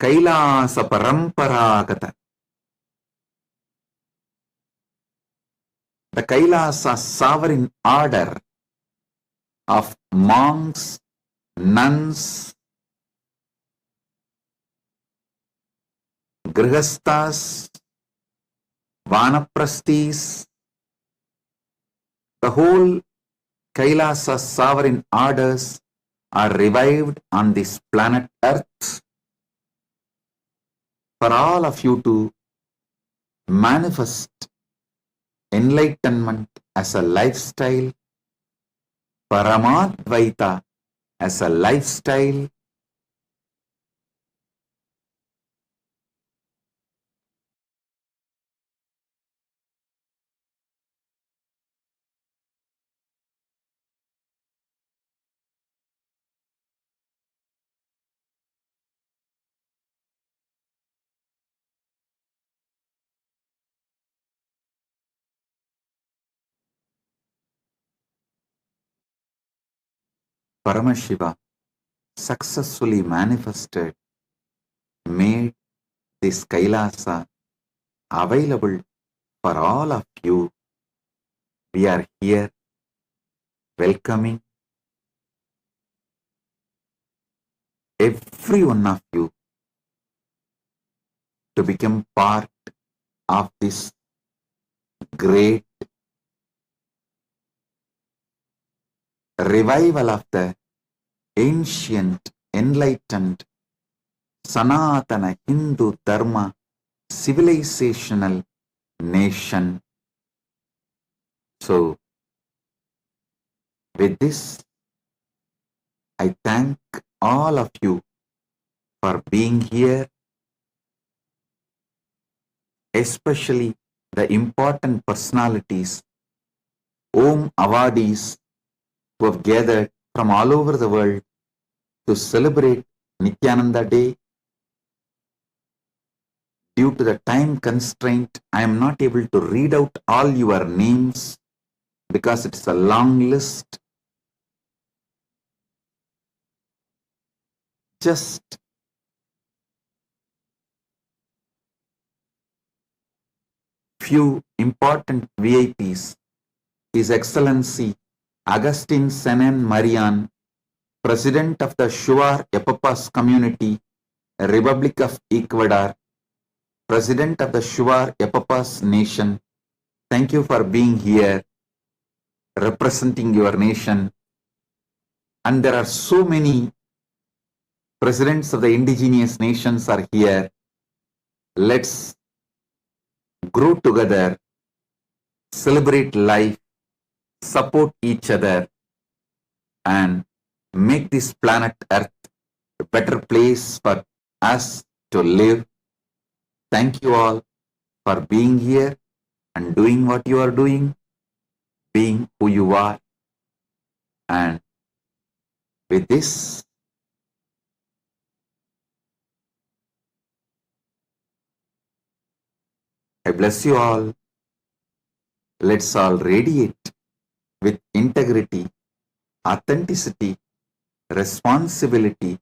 Kailasa Paramparagata. The Kailasa sovereign order of monks, nuns, grihasthas, vanaprasthis, the whole Kailasa sovereign orders are revived on this planet Earth for all of you to manifest enlightenment as a lifestyle, Paramadvaita as a lifestyle, Paramashiva successfully manifested, made this Kailasa available for all of you. We are here welcoming every one of you to become part of this great revival of the ancient, enlightened, Sanatana Hindu Dharma civilizational nation. So, with this, I thank all of you for being here, especially the important personalities, Om awardees who have gathered from all over the world to celebrate Nithyananda Day. Due to the time constraint, I am not able to read out all your names because it's a long list. Just few important VIPs. His Excellency Agustin Senen Marian, President of the Shuar Epapas Community, Republic of Ecuador, President of the Shuar Epapas Nation. Thank you for being here, representing your nation. And there are so many presidents of the indigenous nations are here. Let's grow together, celebrate life, support each other, and make this planet Earth a better place for us to live. Thank you all for being here and doing what you are doing, being who you are. And with this, I bless you all. Let's all radiate with integrity, authenticity, responsibility,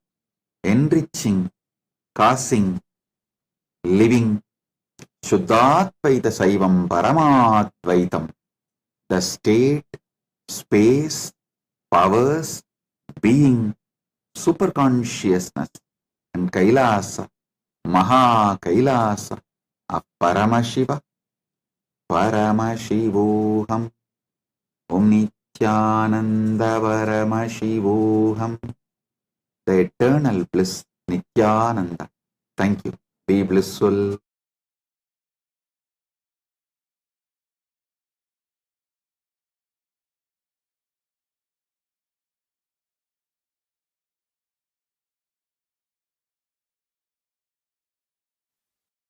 enriching, causing, living Shuddhadvaita Saivam Paramadvaitam, the state, space, powers, being, superconsciousness, and Kailasa, Maha Kailasa of Paramashiva, Paramashivoham, Om Nithyananda Paramashivoham, the eternal bliss Nithyananda. Thank you. Be blissful.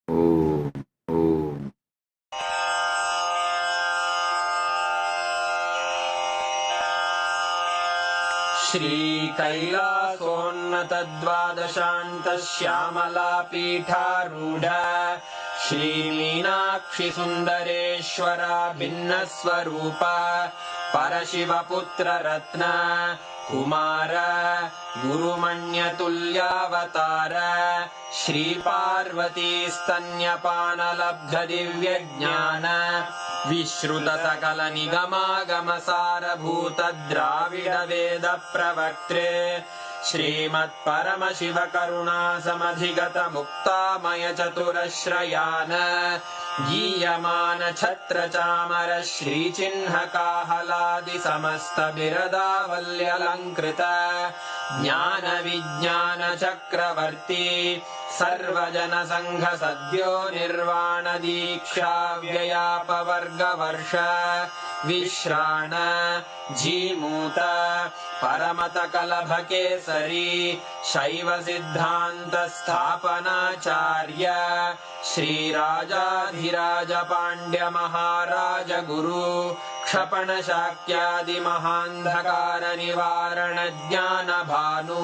Om, Om. श्रीकैलासोन्नतद्वादशान्तश्यामलापीठारूढ श्रीमीनाक्षिसुन्दरेश्वरा भिन्नस्वरूप परशिवपुत्ररत्न Kumar गुरुमण्यतुल्यावतार श्रीपार्वतीस्तन्यपानलब्धदिव्यज्ञान विश्रुतसकलनिगमागमसारभूतद्राविडवेदप्रवक्त्रे श्रीमत्परमशिवकरुणासमधिगतमुक्तामयचतुरश्रयान् गीयमानछत्रचामर श्रीचिह्नकाहलादिसमस्तबिरदावल्यलङ्कृत ज्ञानविज्ञानचक्रवर्ती सर्वजनसङ्घसद्यो निर्वाणदीक्षाव्ययापवर्गवर्ष विश्राण Jimuta परमतकलभकेसरी शैवसिद्धान्तस्थापनाचार्य श्रीराजाधिराजपाण्ड्यमहाराजगुरु क्षपणशाक्यादिमहान्धकारनिवारणज्ञानभानु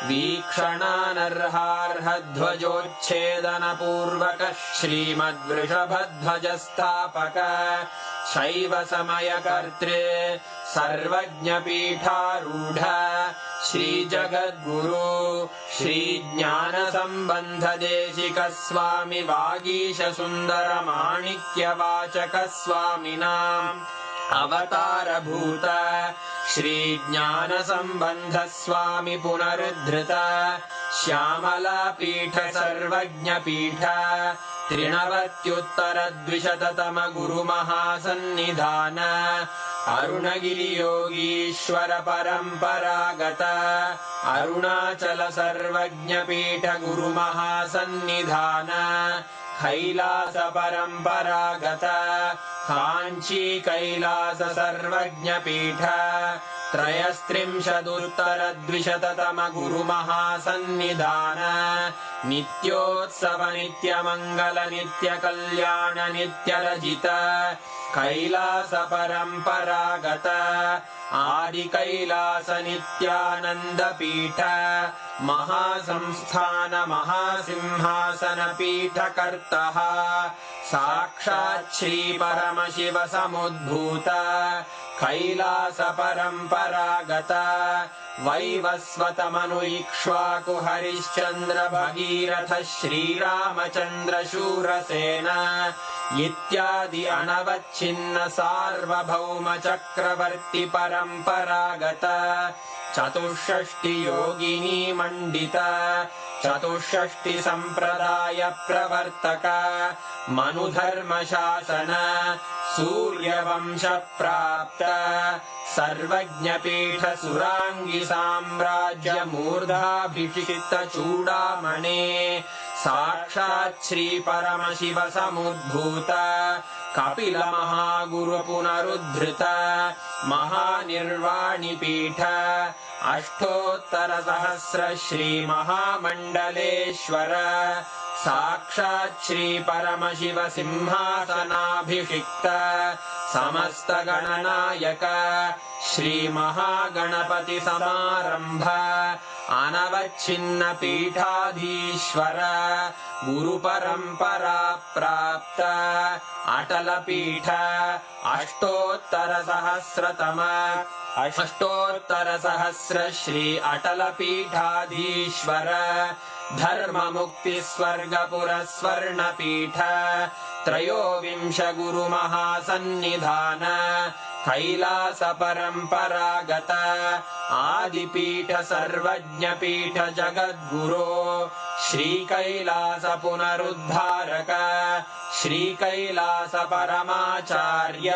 वीक्षणानर्हार्हध्वजोच्छेदनपूर्वक श्रीमद्वृषभध्वजस्थापक शैव समयकर्तृ सर्वज्ञपीठारूढ श्रीजगद्गुरु श्रीज्ञानसम्बन्धदेशिकस्वामि वागीशसुन्दरमाणिक्यवाचकस्वामिनाम् अवतारभूत श्रीज्ञानसम्बन्धस्वामि पुनरुद्धृत श्यामलापीठ सर्वज्ञपीठ त्रिनवत्युत्तरद्विशततम गुरुमहासन्निधान अरुणगिरियोगीश्वर परम्परागत अरुणाचल सर्वज्ञपीठ गुरुमहासन्निधान कैलास परम्परागत काञ्ची कैलास सर्वज्ञपीठ त्रयस्त्रिंशदुत्तरद्विशततम गुरुमहासन्निधान नित्योत्सव नित्यमङ्गल नित्यकल्याण नित्यरजित कैलास परम्परागत आदिकैलास नित्यानन्दपीठ महासंस्थान महासिंहासन पीठकर्तः साक्षात् श्री परमशिव समुद्भूत कैलास परम्परागत वैवस्वतमनु इक्ष्वाकु हरिश्चन्द्र भगीरथ श्रीरामचन्द्र शूरसेन इत्यादि अनवच्छिन्न सार्वभौम चक्रवर्ति परम्परागत चतुष्षष्टि योगिनी मण्डित चतुष्षष्टि सम्प्रदाय प्रवर्तक मनुधर्म शासन सूर्यवंश प्राप्त सर्वज्ञपीठ सुराङ्गी साम्राज्य मूर्धाभिषिक्त चूडामणे साक्षात् श्री परमशिव समुद्भूत कपिल महागुरु पुनरुद्धृत महानिर्वाणिपीठ अष्टोत्तर सहस्र श्री महामण्डलेश्वर साक्षात् श्री परमशिव सिंहासनाभिषिक्त समस्त गणनायक श्री महागणपति समारंभ अनवच्छिन्न पीठाधीश्वर गुरु परंपरा प्राप्त अटल पीठ अष्टोत्तर सहस्र श्री अटल पीठाधीश्वर धर्म मुक्ति स्वर्गपुर स्वर्ण पीठ त्रयोविंश गुरु महासन्निधान कैलास परम्परागत आदिपीठ सर्वज्ञपीठ जगद्गुरो श्री कैलास पुनरुद्धारक श्री कैलास परमाचार्य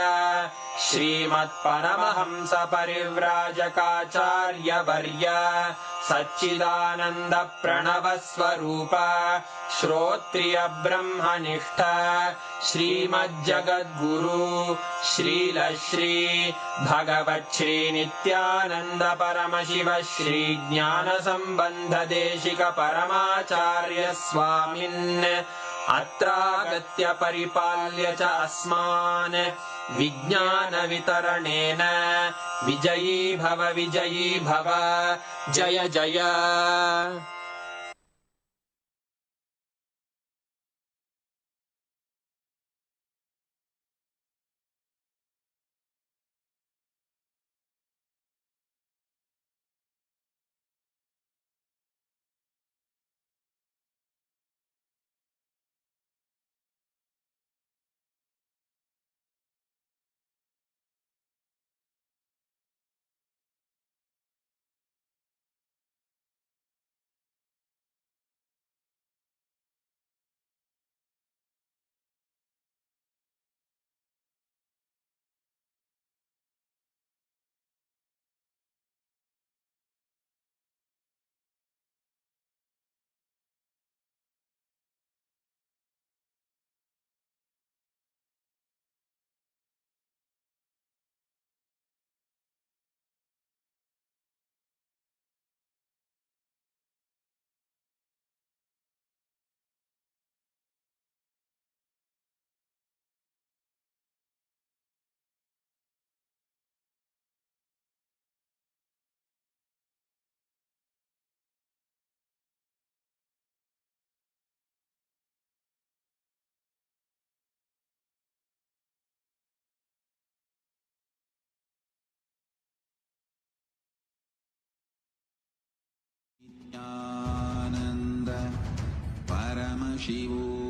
श्रीमत्परमहंस परिव्राजकाचार्य वर्य सच्चिदानंद प्रणव स्वरूप श्रोत्रिय ब्रह्मनिष्ठ श्रीमज्जगद्गुरु श्रील श्री भगवत् श्री नित्यानंद परमशिव श्री ज्ञान संबंध देशिक परमाचार्य स्वामिन् अत्रागत्य परिपाल्य च अस्मान् विज्ञान वितरणेन विजयी भव जय जय। शिवो